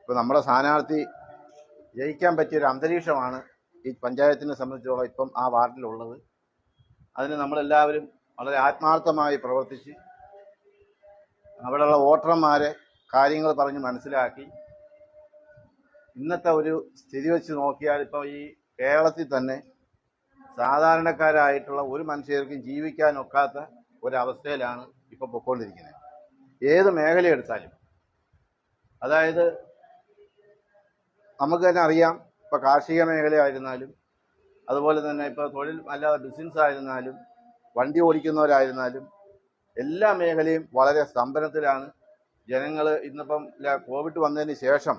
ഇപ്പോൾ നമ്മുടെ സ്ഥാനാർത്ഥി ജയിക്കാൻ പറ്റിയൊരു അന്തരീക്ഷമാണ് ഈ പഞ്ചായത്തിനെ സംബന്ധിച്ചോളം ഇപ്പം ആ വാർഡിലുള്ളത്. അതിന് നമ്മളെല്ലാവരും വളരെ ആത്മാർത്ഥമായി പ്രവർത്തിച്ച് അവിടെയുള്ള വോട്ടർമാരെ കാര്യങ്ങൾ പറഞ്ഞ് മനസ്സിലാക്കി ഇന്നത്തെ ഒരു സ്ഥിതി വെച്ച് നോക്കിയാൽ ഇപ്പോൾ ഈ കേരളത്തിൽ തന്നെ സാധാരണക്കാരായിട്ടുള്ള ഒരു മനുഷ്യർക്കും ജീവിക്കാനൊക്കാത്ത ഒരവസ്ഥയിലാണ് ഇപ്പോൾ പൊയ്ക്കൊണ്ടിരിക്കുന്നത്. ഏത് മേഖല എടുത്താലും, അതായത് നമുക്ക് തന്നെ അറിയാം, ഇപ്പോൾ കാർഷിക മേഖലയായിരുന്നാലും അതുപോലെ തന്നെ ഇപ്പോൾ തൊഴിൽ അല്ലാതെ ബിസിനസ് ആയിരുന്നാലും വണ്ടി ഓടിക്കുന്നവരായിരുന്നാലും എല്ലാ മേഖലയും വളരെ സ്തംഭനത്തിലാണ്. ജനങ്ങൾ ഇന്നിപ്പം കോവിഡ് വന്നതിന് ശേഷം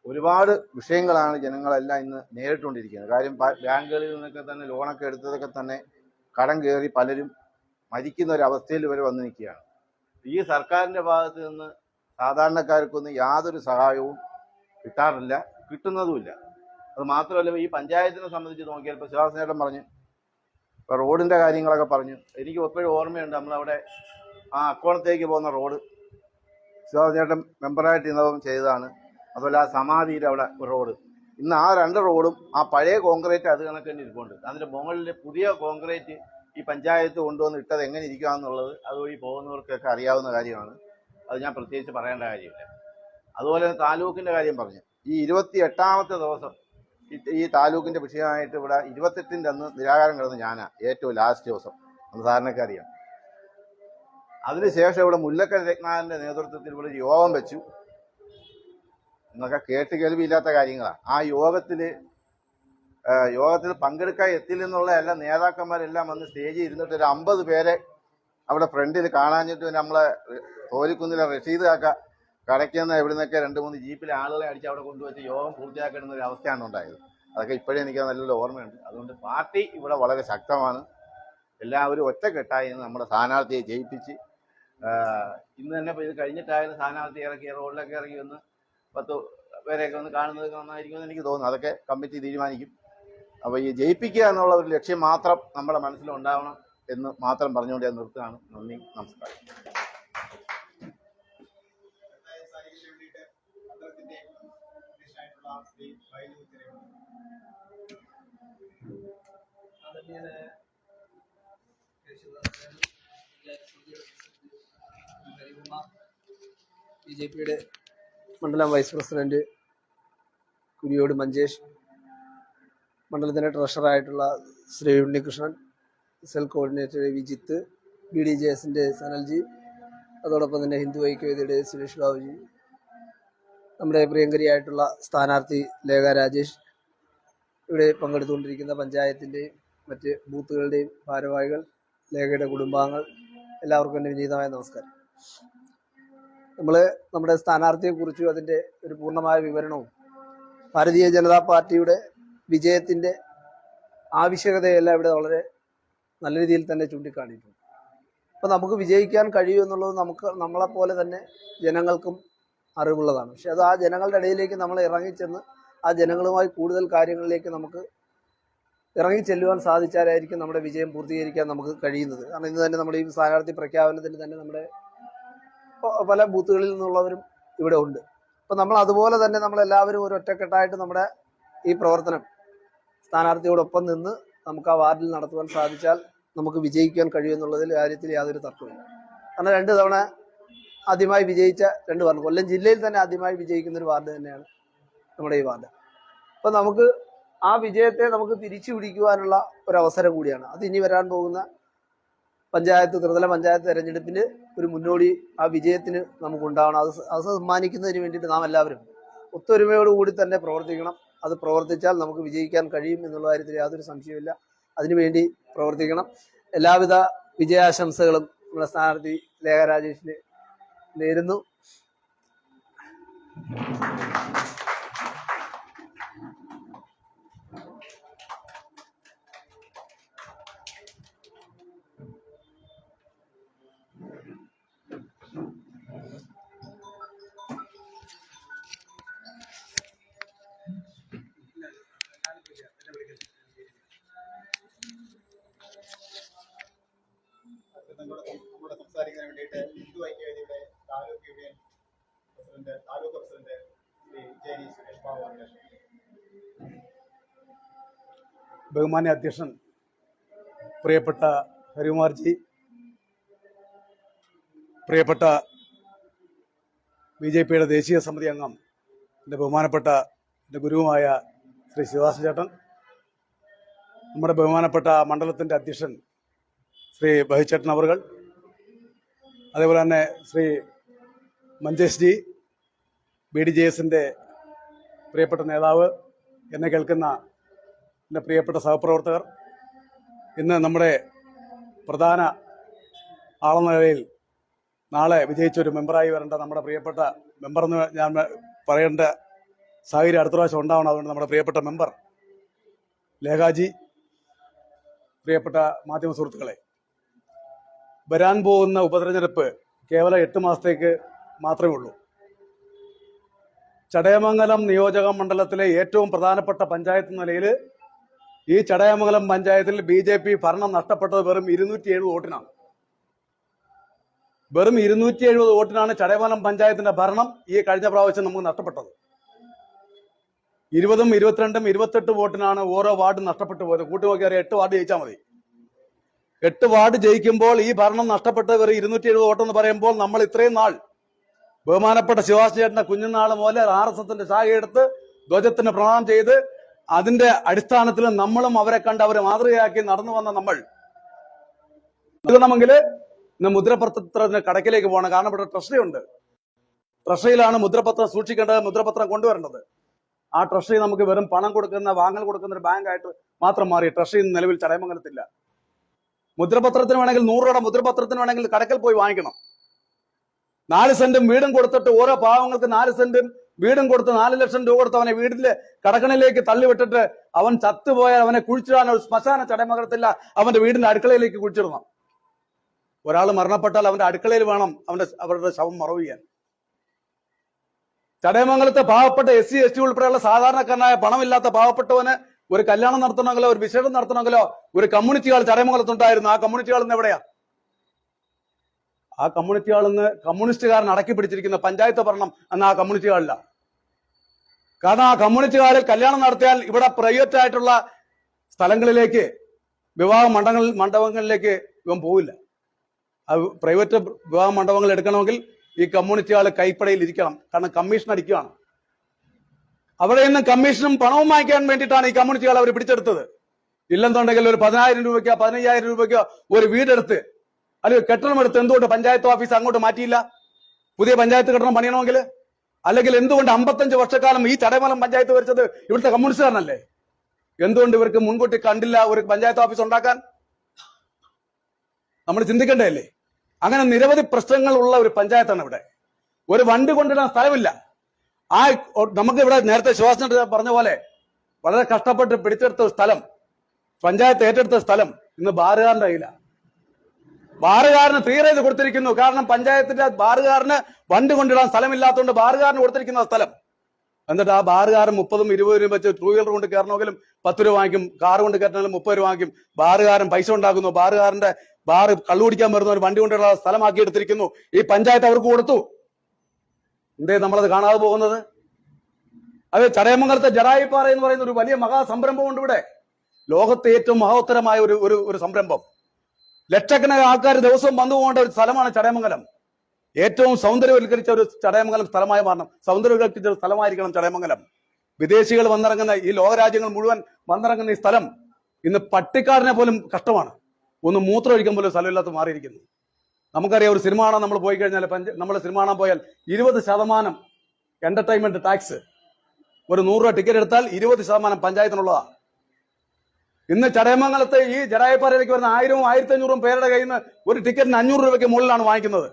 ഒരുപാട് വിഷയങ്ങളാണ് ജനങ്ങളെല്ലാം ഇന്ന് നേരിട്ടുകൊണ്ടിരിക്കുന്നത്. കാര്യം ബാങ്കുകളിൽ നിന്നൊക്കെ തന്നെ ലോണൊക്കെ എടുത്തതൊക്കെ തന്നെ കടം കയറി പലരും മരിക്കുന്ന ഒരവസ്ഥയിൽ ഇവർ വന്നു നിൽക്കുകയാണ്. ഈ സർക്കാരിൻ്റെ ഭാഗത്ത് നിന്ന് സാധാരണക്കാർക്കൊന്നും യാതൊരു സഹായവും കിട്ടാറില്ല, കിട്ടുന്നതുമില്ല. അത് മാത്രമല്ല, ഈ പഞ്ചായത്തിനെ സംബന്ധിച്ച് നോക്കിയാൽ ഇപ്പോൾ ശിവദാസനേട്ടൻ പറഞ്ഞു, ഇപ്പോൾ റോഡിൻ്റെ കാര്യങ്ങളൊക്കെ പറഞ്ഞു. എനിക്ക് എപ്പോഴും ഓർമ്മയുണ്ട്, നമ്മളവിടെ ആ അക്കോണത്തേക്ക് പോകുന്ന റോഡ് ശിവദാസനേട്ടൻ മെമ്പറായിട്ട് ഇന്നവും ചെയ്തതാണ്. അതുപോലെ ആ സമാധിയുടെ അവിടെ ഒരു റോഡ്, ഇന്ന് ആ 2 റോഡും ആ പഴയ കോൺക്രീറ്റ് അത് കണക്ക് തന്നെ ഇരിപ്പുണ്ട്. അതിൻ്റെ മുകളിൽ പുതിയ കോൺക്രീറ്റ് ഈ പഞ്ചായത്ത് കൊണ്ടുവന്ന് ഇട്ടത് എങ്ങനെ ഇരിക്കുകയെന്നുള്ളത് അതുവഴി പോകുന്നവർക്കൊക്കെ അറിയാവുന്ന കാര്യമാണ്. അത് ഞാൻ പ്രത്യേകിച്ച് പറയേണ്ട കാര്യമില്ല. അതുപോലെ തന്നെ താലൂക്കിൻ്റെ കാര്യം പറഞ്ഞു. ഈ 28ാമത്തെ ദിവസം ഈ താലൂക്കിൻ്റെ വിഷയമായിട്ട് ഇവിടെ 28ൻ്റെ അന്ന് നിരാകാരം കിടന്ന് ഞാനാ ഏറ്റവും ലാസ്റ്റ് ദിവസം, അത് സാറിനൊക്കെ അറിയാം. അതിനുശേഷം ഇവിടെ മുല്ലക്കൽ രത്നാകരൻ്റെ നേതൃത്വത്തിൽ ഇവിടെ ഒരു യോഗം വെച്ചു. എന്നൊക്കെ കേട്ട് കേൾവിയില്ലാത്ത കാര്യങ്ങളാണ്. ആ യോഗത്തിൽ പങ്കെടുക്കാൻ എത്തില്ലെന്നുള്ള എല്ലാ നേതാക്കന്മാരെല്ലാം വന്ന് സ്റ്റേജിൽ ഇരുന്നിട്ട് ഒരു 50 പേരെ അവിടെ ഫ്രണ്ടിൽ കാണാഞ്ഞിട്ട് നമ്മളെ തോലിക്കുന്നിലെ റഷീദ് കാക്ക കടയ്ക്കുന്ന എവിടെ നിന്നൊക്കെ 2-3 ജീപ്പിലെ ആളുകളെ അടിച്ച് അവിടെ കൊണ്ടുവച്ച് യോഗം പൂർത്തിയാക്കുന്ന ഒരു അവസ്ഥയാണ് ഉണ്ടായത്. അതൊക്കെ ഇപ്പോഴേ എനിക്ക് നല്ലൊരു ഓർമ്മയുണ്ട്. അതുകൊണ്ട് പാർട്ടി ഇവിടെ വളരെ ശക്തമാണ്. എല്ലാവരും ഒറ്റക്കെട്ടായി നമ്മുടെ സ്ഥാനാർത്ഥിയെ ജയിപ്പിച്ച് ഇന്ന് തന്നെ ഇത് കഴിഞ്ഞിട്ടായാലും സ്ഥാനാർത്ഥി ഇറക്കി റോഡിലൊക്കെ ഇറങ്ങി വന്ന് 10 പേരെയൊക്കെ ഒന്ന് കാണുന്നത് നന്നായിരിക്കുമെന്ന് എനിക്ക് തോന്നുന്നു. അതൊക്കെ കമ്മിറ്റി തീരുമാനിക്കും. അപ്പോൾ ഈ ജയിപ്പിക്കുക എന്നുള്ള ഒരു ലക്ഷ്യം മാത്രം നമ്മുടെ മനസ്സിലുണ്ടാവണം എന്ന് മാത്രം പറഞ്ഞുകൊണ്ട് ഞാൻ നിർത്തുകയാണ്. നന്ദി, നമസ്കാരം. BJP മണ്ഡലം വൈസ് പ്രസിഡന്റ് കുരിയോട് മഞ്ചേഷ്, മണ്ഡലത്തിൻ്റെ ട്രഷറായിട്ടുള്ള ശ്രീ ഉണ്ണികൃഷ്ണൻ, സെൽ കോർഡിനേറ്റർ വിജിത്ത്, BDJSൻ്റെ സനൽജി, അതോടൊപ്പം തന്നെ ഹിന്ദു ഐക്യവേദിയുടെ സുരേഷ് ബാബുജി, നമ്മുടെ പ്രിയങ്കരിയായിട്ടുള്ള സ്ഥാനാർത്ഥി ലേഖ രാജേഷ്, ഇവിടെ പങ്കെടുത്തുകൊണ്ടിരിക്കുന്ന പഞ്ചായത്തിൻ്റെയും മറ്റ് ബൂത്തുകളുടെയും ഭാരവാഹികൾ, ലേഖയുടെ കുടുംബാംഗങ്ങൾ, എല്ലാവർക്കും എൻ്റെ വിനീതമായ നമസ്കാരം. നമ്മൾ നമ്മുടെ സ്ഥാനാർത്ഥിയെക്കുറിച്ചും അതിൻ്റെ ഒരു പൂർണ്ണമായ വിവരണവും ഭാരതീയ ജനതാ പാർട്ടിയുടെ വിജയത്തിൻ്റെ ആവശ്യകതയെല്ലാം ഇവിടെ വളരെ നല്ല രീതിയിൽ തന്നെ ചൂണ്ടിക്കാണിയിട്ടുണ്ട്. അപ്പോൾ നമുക്ക് വിജയിക്കാൻ കഴിയുമെന്നുള്ളത് നമ്മളെപ്പോലെ തന്നെ ജനങ്ങൾക്കും അറിവുള്ളതാണ്. പക്ഷെ അത് ആ ജനങ്ങളുടെ ഇടയിലേക്ക് നമ്മൾ ഇറങ്ങിച്ചെന്ന് ആ ജനങ്ങളുമായി കൂടുതൽ കാര്യങ്ങളിലേക്ക് നമുക്ക് ഇറങ്ങിച്ചെല്ലുവാൻ സാധിച്ചാലായിരിക്കും നമ്മുടെ വിജയം പൂർത്തീകരിക്കാൻ നമുക്ക് കഴിയുന്നത്. കാരണം ഇന്ന് തന്നെ നമ്മുടെ ഈ സ്ഥാനാർത്ഥി പ്രഖ്യാപനത്തിന് തന്നെ നമ്മുടെ പല ബൂത്തുകളിൽ നിന്നുള്ളവരും ഇവിടെ ഉണ്ട്. അപ്പോൾ നമ്മൾ അതുപോലെ തന്നെ നമ്മളെല്ലാവരും ഒരു ഒറ്റക്കെട്ടായിട്ട് നമ്മുടെ ഈ പ്രവർത്തനം സ്ഥാനാർത്ഥിയോടൊപ്പം നിന്ന് നമുക്ക് ആ വാർഡിൽ നടത്തുവാൻ സാധിച്ചാൽ നമുക്ക് വിജയിക്കാൻ കഴിയുമെന്നുള്ളതിൽ കാര്യത്തിൽ യാതൊരു തർക്കമില്ല. കാരണം 2 തവണ ആദ്യമായി വിജയിച്ച 2 വാർഡ്, കൊല്ലം ജില്ലയിൽ തന്നെ ആദ്യമായി വിജയിക്കുന്ന ഒരു വാർഡ് തന്നെയാണ് നമ്മുടെ ഈ വാർഡ്. അപ്പോൾ നമുക്ക് ആ വിജയത്തെ നമുക്ക് തിരിച്ചു പിടിക്കുവാനുള്ള ഒരവസരം കൂടിയാണ്. അത് ഇനി വരാൻ പോകുന്ന ത്രിതല പഞ്ചായത്ത് തെരഞ്ഞെടുപ്പിന് ഒരു മുന്നോടി ആ വിജയത്തിന് നമുക്കുണ്ടാവണം. അത് സമ്മാനിക്കുന്നതിന് വേണ്ടിയിട്ട് നാം എല്ലാവരും ഒത്തൊരുമയോടുകൂടി തന്നെ പ്രവർത്തിക്കണം. അത് പ്രവർത്തിച്ചാൽ നമുക്ക് വിജയിക്കാൻ കഴിയും എന്നുള്ള കാര്യത്തിൽ യാതൊരു സംശയമില്ല. അതിനുവേണ്ടി പ്രവർത്തിക്കണം. എല്ലാവിധ വിജയാശംസകളും നമ്മുടെ സ്ഥാനാർത്ഥി ലേഖ രാജേഷിന് നേരുന്നു. നമ്മുടെ സംസാരിക്കാൻ വേണ്ടിയിട്ട് ഹിന്ദു ഐക്യവേദിയുടെ താലൂക്ക് പ്രസിഡന്റ് ശ്രീ ജെ.ഡി. സുരേഷ് ബാബു. ബഹുമാന്യ അധ്യക്ഷൻ പ്രിയപ്പെട്ട ഹരികുമാർജി, പ്രിയപ്പെട്ട BJPയുടെ ദേശീയ സമിതി അംഗം, എൻ്റെ ബഹുമാനപ്പെട്ട എൻ്റെ ഗുരുവുമായ ശ്രീ ശിവദാസൻ ചേട്ടൻ, നമ്മുടെ ബഹുമാനപ്പെട്ട മണ്ഡലത്തിൻ്റെ അധ്യക്ഷൻ ശ്രീ ബഹിച്ചേട്ടൻ അവർകൾ, അതേപോലെ തന്നെ ശ്രീ മഞ്ചേഷ് ജി, BDJSൻ്റെ പ്രിയപ്പെട്ട നേതാവ്, എന്നെ കേൾക്കുന്ന എൻ്റെ പ്രിയപ്പെട്ട സഹപ്രവർത്തകർ, ഇന്ന് നമ്മുടെ പ്രധാന ആളെന്ന നിലയിൽ നാളെ വിജയിച്ചൊരു മെമ്പറായി വരേണ്ട നമ്മുടെ പ്രിയപ്പെട്ട മെമ്പറെന്ന് ഞാൻ പറയേണ്ട സാഹചര്യം അടുത്ത പ്രാവശ്യം ഉണ്ടാവണം. അതുകൊണ്ട് നമ്മുടെ പ്രിയപ്പെട്ട മെമ്പർ ലേഖാജി, പ്രിയപ്പെട്ട മാധ്യമ സുഹൃത്തുക്കളെ, വരാൻ പോകുന്ന ഉപതെരഞ്ഞെടുപ്പ് കേവലം 8 മാസത്തേക്ക് മാത്രമേ ഉള്ളൂ. ചടയമംഗലം നിയോജക മണ്ഡലത്തിലെ ഏറ്റവും പ്രധാനപ്പെട്ട പഞ്ചായത്ത് നിലയിൽ ഈ ചടയമംഗലം പഞ്ചായത്തിൽ BJP ഭരണം നഷ്ടപ്പെട്ടത് വെറും 270 വോട്ടിനാണ്. വെറും 270 വോട്ടിനാണ് ചടയമംഗലം പഞ്ചായത്തിന്റെ ഭരണം ഈ കഴിഞ്ഞ പ്രാവശ്യം നമുക്ക് നഷ്ടപ്പെട്ടത്. 20, 22, 28 വോട്ടിനാണ് ഓരോ വാർഡും നഷ്ടപ്പെട്ടു പോയത്. കൂട്ടുനോക്കിയാൽ 8 വാർഡ് ജയിച്ചാൽ മതി. 8 വാർഡ് ജയിക്കുമ്പോൾ ഈ ഭരണം നഷ്ടപ്പെട്ടത് വെറും 270 വോട്ടെന്ന് പറയുമ്പോൾ നമ്മൾ ഇത്രയും നാൾ ബഹുമാനപ്പെട്ട ശിവാസ് ചേട്ടന്റെ കുഞ്ഞുനാൾ മുതൽ RSSന്റെ ശാഖയെടുത്ത് ധ്വജത്തിന് പ്രണാമം ചെയ്ത് അതിന്റെ അടിസ്ഥാനത്തിൽ നമ്മളും അവരെ കണ്ട് അവരെ മാതൃകയാക്കി നടന്നു വന്ന നമ്മൾ നൽകണമെങ്കിൽ ഇന്ന് മുദ്രപത്രത്തിന് കടക്കിലേക്ക് പോകണം. കാരണം ഇവിടെ ട്രഷറി ഉണ്ട്. ട്രഷറിയിലാണ് മുദ്രപത്രം സൂക്ഷിക്കേണ്ടത്, മുദ്രപത്രം കൊണ്ടുവരേണ്ടത്. ആ ട്രഷറി നമുക്ക് വെറും പണം കൊടുക്കുന്ന വാങ്ങൽ കൊടുക്കുന്ന ഒരു ബാങ്കായിട്ട് മാത്രം മാറി. ട്രഷറി നിലവിൽ ചടയമംഗലത്തില്ല. മുദ്രപത്രത്തിന് വേണമെങ്കിൽ 100 രൂപയുടെ മുദ്രപത്രത്തിന് വേണമെങ്കിൽ കടക്കൽ പോയി വാങ്ങിക്കണം. 4 സെന്റും വീടും കൊടുത്തിട്ട് ഓരോ പാവങ്ങൾക്ക് 4 സെന്റും വീടും കൊടുത്ത് 4 ലക്ഷം രൂപ കൊടുത്ത് അവനെ വീട്ടിലെ കടക്കണിലേക്ക് തള്ളിവിട്ടിട്ട് അവൻ ചത്തുപോയാൽ അവനെ കുഴിച്ചിടാൻ ഒരു ശ്മശാന ചടയമംഗലത്തില്ല, അവന്റെ വീടിന്റെ അടുക്കളയിലേക്ക് കുഴിച്ചിടണം. ഒരാൾ മരണപ്പെട്ടാൽ അവന്റെ അടുക്കളയിൽ വേണം അവരുടെ ശവം മറവ് ചെയ്യാൻ. ചടയമംഗലത്തെ പാവപ്പെട്ട SC ST ഉൾപ്പെടെയുള്ള സാധാരണക്കാരനായ പണമില്ലാത്ത പാവപ്പെട്ടവന് ഒരു കല്യാണം നടത്തണമെങ്കിലോ ഒരു വിശേഷം നടത്തണമെങ്കിലോ ഒരു കമ്മ്യൂണിറ്റി ഹാൾ ചടയമംഗലത്തുണ്ടായിരുന്നു. ആ കമ്മ്യൂണിറ്റി ഹാൾ ഇന്ന് എവിടെയാ? ആ കമ്മ്യൂണിറ്റി ഹാളിൽ നിന്ന് കമ്മ്യൂണിസ്റ്റുകാരൻ അടക്കി പിടിച്ചിരിക്കുന്ന പഞ്ചായത്ത് ഭരണം എന്ന ആ കമ്മ്യൂണിറ്റി ഹാളില്ല. കാരണം ആ കമ്മ്യൂണിറ്റി ഹാളിൽ കല്യാണം നടത്തിയാൽ ഇവിടെ പ്രൈവറ്റ് ആയിട്ടുള്ള സ്ഥലങ്ങളിലേക്ക് വിവാഹ മണ്ഡപങ്ങളിലേക്ക് ഇവൻ പോവില്ല. പ്രൈവറ്റ് വിവാഹ മണ്ഡപങ്ങൾ എടുക്കണമെങ്കിൽ ഈ കമ്മ്യൂണിറ്റി ഹാൾ കൈപ്പടയിൽ ഇരിക്കണം. കാരണം കമ്മീഷൻ അടിക്കുകയാണ്. അവിടെ നിന്ന് കമ്മീഷനും പണവും വാങ്ങിക്കാൻ വേണ്ടിയിട്ടാണ് ഈ കമ്മ്യൂണിറ്റി ഹാൾ അവർ പിടിച്ചെടുത്തത്. ഇല്ലെന്നുണ്ടെങ്കിൽ ഒരു 10,000 രൂപയ്ക്കോ 15,000 രൂപയ്ക്കോ ഒരു വീടെടുത്ത് അല്ലെങ്കിൽ കെട്ടിടമെടുത്ത് എന്തുകൊണ്ട് പഞ്ചായത്ത് ഓഫീസ് അങ്ങോട്ട് മാറ്റിയില്ല? പുതിയ പഞ്ചായത്ത് കെട്ടിടം പണിയണമെങ്കിൽ. അല്ലെങ്കിൽ എന്തുകൊണ്ട് 55 വർഷക്കാലം ഈ ചടയമംഗലം പഞ്ചായത്ത് ഭരിച്ചത് ഇവിടുത്തെ കമ്മ്യൂണിസ്റ്റുകാരനല്ലേ? എന്തുകൊണ്ട് ഇവർക്ക് മുൻകൂട്ടി കണ്ടില്ല ഒരു പഞ്ചായത്ത് ഓഫീസ് ഉണ്ടാക്കാൻ? നമ്മൾ ചിന്തിക്കേണ്ടതല്ലേ? അങ്ങനെ നിരവധി പ്രശ്നങ്ങൾ ഉള്ള ഒരു പഞ്ചായത്താണ് ഇവിടെ. ഒരു വണ്ടി കൊണ്ടിടാൻ സ്ഥലമില്ല. നമുക്ക് ഇവിടെ നേരത്തെ ശിവാസൻ പറഞ്ഞ പോലെ വളരെ കഷ്ടപ്പെട്ട് പിടിച്ചെടുത്ത സ്ഥലം, പഞ്ചായത്ത് ഏറ്റെടുത്ത സ്ഥലം ഇന്ന് ബാറുകാരന്റെ കയ്യിലാണ്. ബാറുകാരന് തീരെ കൊടുത്തിരിക്കുന്നു. കാരണം പഞ്ചായത്തിന്റെ ബാറുകാരന് വണ്ടി കൊണ്ടിടാൻ സ്ഥലമില്ലാത്തതുകൊണ്ട് ബാറുകാരന് കൊടുത്തിരിക്കുന്ന സ്ഥലം. എന്നിട്ട് ആ ബാറുകാരൻ 30 20 രൂപ വെച്ച് 2 വീലർ കൊണ്ട് കയറണമെങ്കിലും 10 രൂപ വാങ്ങിക്കും, കാർ കൊണ്ട് കയറണമെങ്കിലും 30 രൂപ വാങ്ങിക്കും. ബാറുകാരൻ പൈസ ഉണ്ടാക്കുന്നു. ബാറുകാരന്റെ ബാറ് കള്ളുപിടിക്കാൻ വരുന്ന ഒരു വണ്ടി കൊണ്ടുള്ള സ്ഥലമാക്കി എടുത്തിരിക്കുന്നു. ഈ പഞ്ചായത്ത് അവർക്ക് കൊടുത്തു. എന്തേ നമ്മളത് കാണാതെ പോകുന്നത്? അത് ചടയമംഗലത്തെ ജടായിപ്പാറ എന്ന് പറയുന്ന ഒരു വലിയ മഹാസംരംഭമുണ്ട് ഇവിടെ. ലോകത്തെ ഏറ്റവും മഹോത്തരമായ ഒരു സംരംഭം. ലക്ഷക്കണക്കിന് ആൾക്കാർ ദിവസവും വന്നു പോകേണ്ട ഒരു സ്ഥലമാണ് ചടയമംഗലം. ഏറ്റവും സൗന്ദര്യവൽക്കരിച്ച ഒരു ചടയമംഗലം സ്ഥലമായി മാറണം. സൗന്ദര്യവൽക്കരിച്ച ഒരു സ്ഥലമായിരിക്കണം ചടയമംഗലം. വിദേശികൾ വന്നിറങ്ങുന്ന, ഈ ലോകരാജ്യങ്ങൾ മുഴുവൻ വന്നിറങ്ങുന്ന ഈ സ്ഥലം ഇന്ന് പട്ടിക്കാടിനെ പോലും കഷ്ടമാണ്. ഒന്ന് മൂത്രം ഒഴിക്കാൻ പോലും സ്ഥലമില്ലാത്ത മാറിയിരിക്കുന്നു. നമുക്കറിയാം, ഒരു സിനിമ കാണാൻ നമ്മൾ പോയി കഴിഞ്ഞാൽ, നമ്മൾ സിനിമ കാണാൻ പോയാൽ 20% എന്റർടൈൻമെന്റ് ടാക്സ്. ഒരു 100 രൂപ ടിക്കറ്റ് എടുത്താൽ 20% പഞ്ചായത്തിനുള്ളതാണ്. ഇന്ന് ചടയമംഗലത്ത് ഈ ജടായിപ്പാറയിലേക്ക് വരുന്ന 1000ഉം 1500ഉം പേരുടെ കയ്യിൽ നിന്ന് ഒരു ടിക്കറ്റിന് 500 രൂപയ്ക്ക് മുകളിലാണ് വാങ്ങിക്കുന്നത്.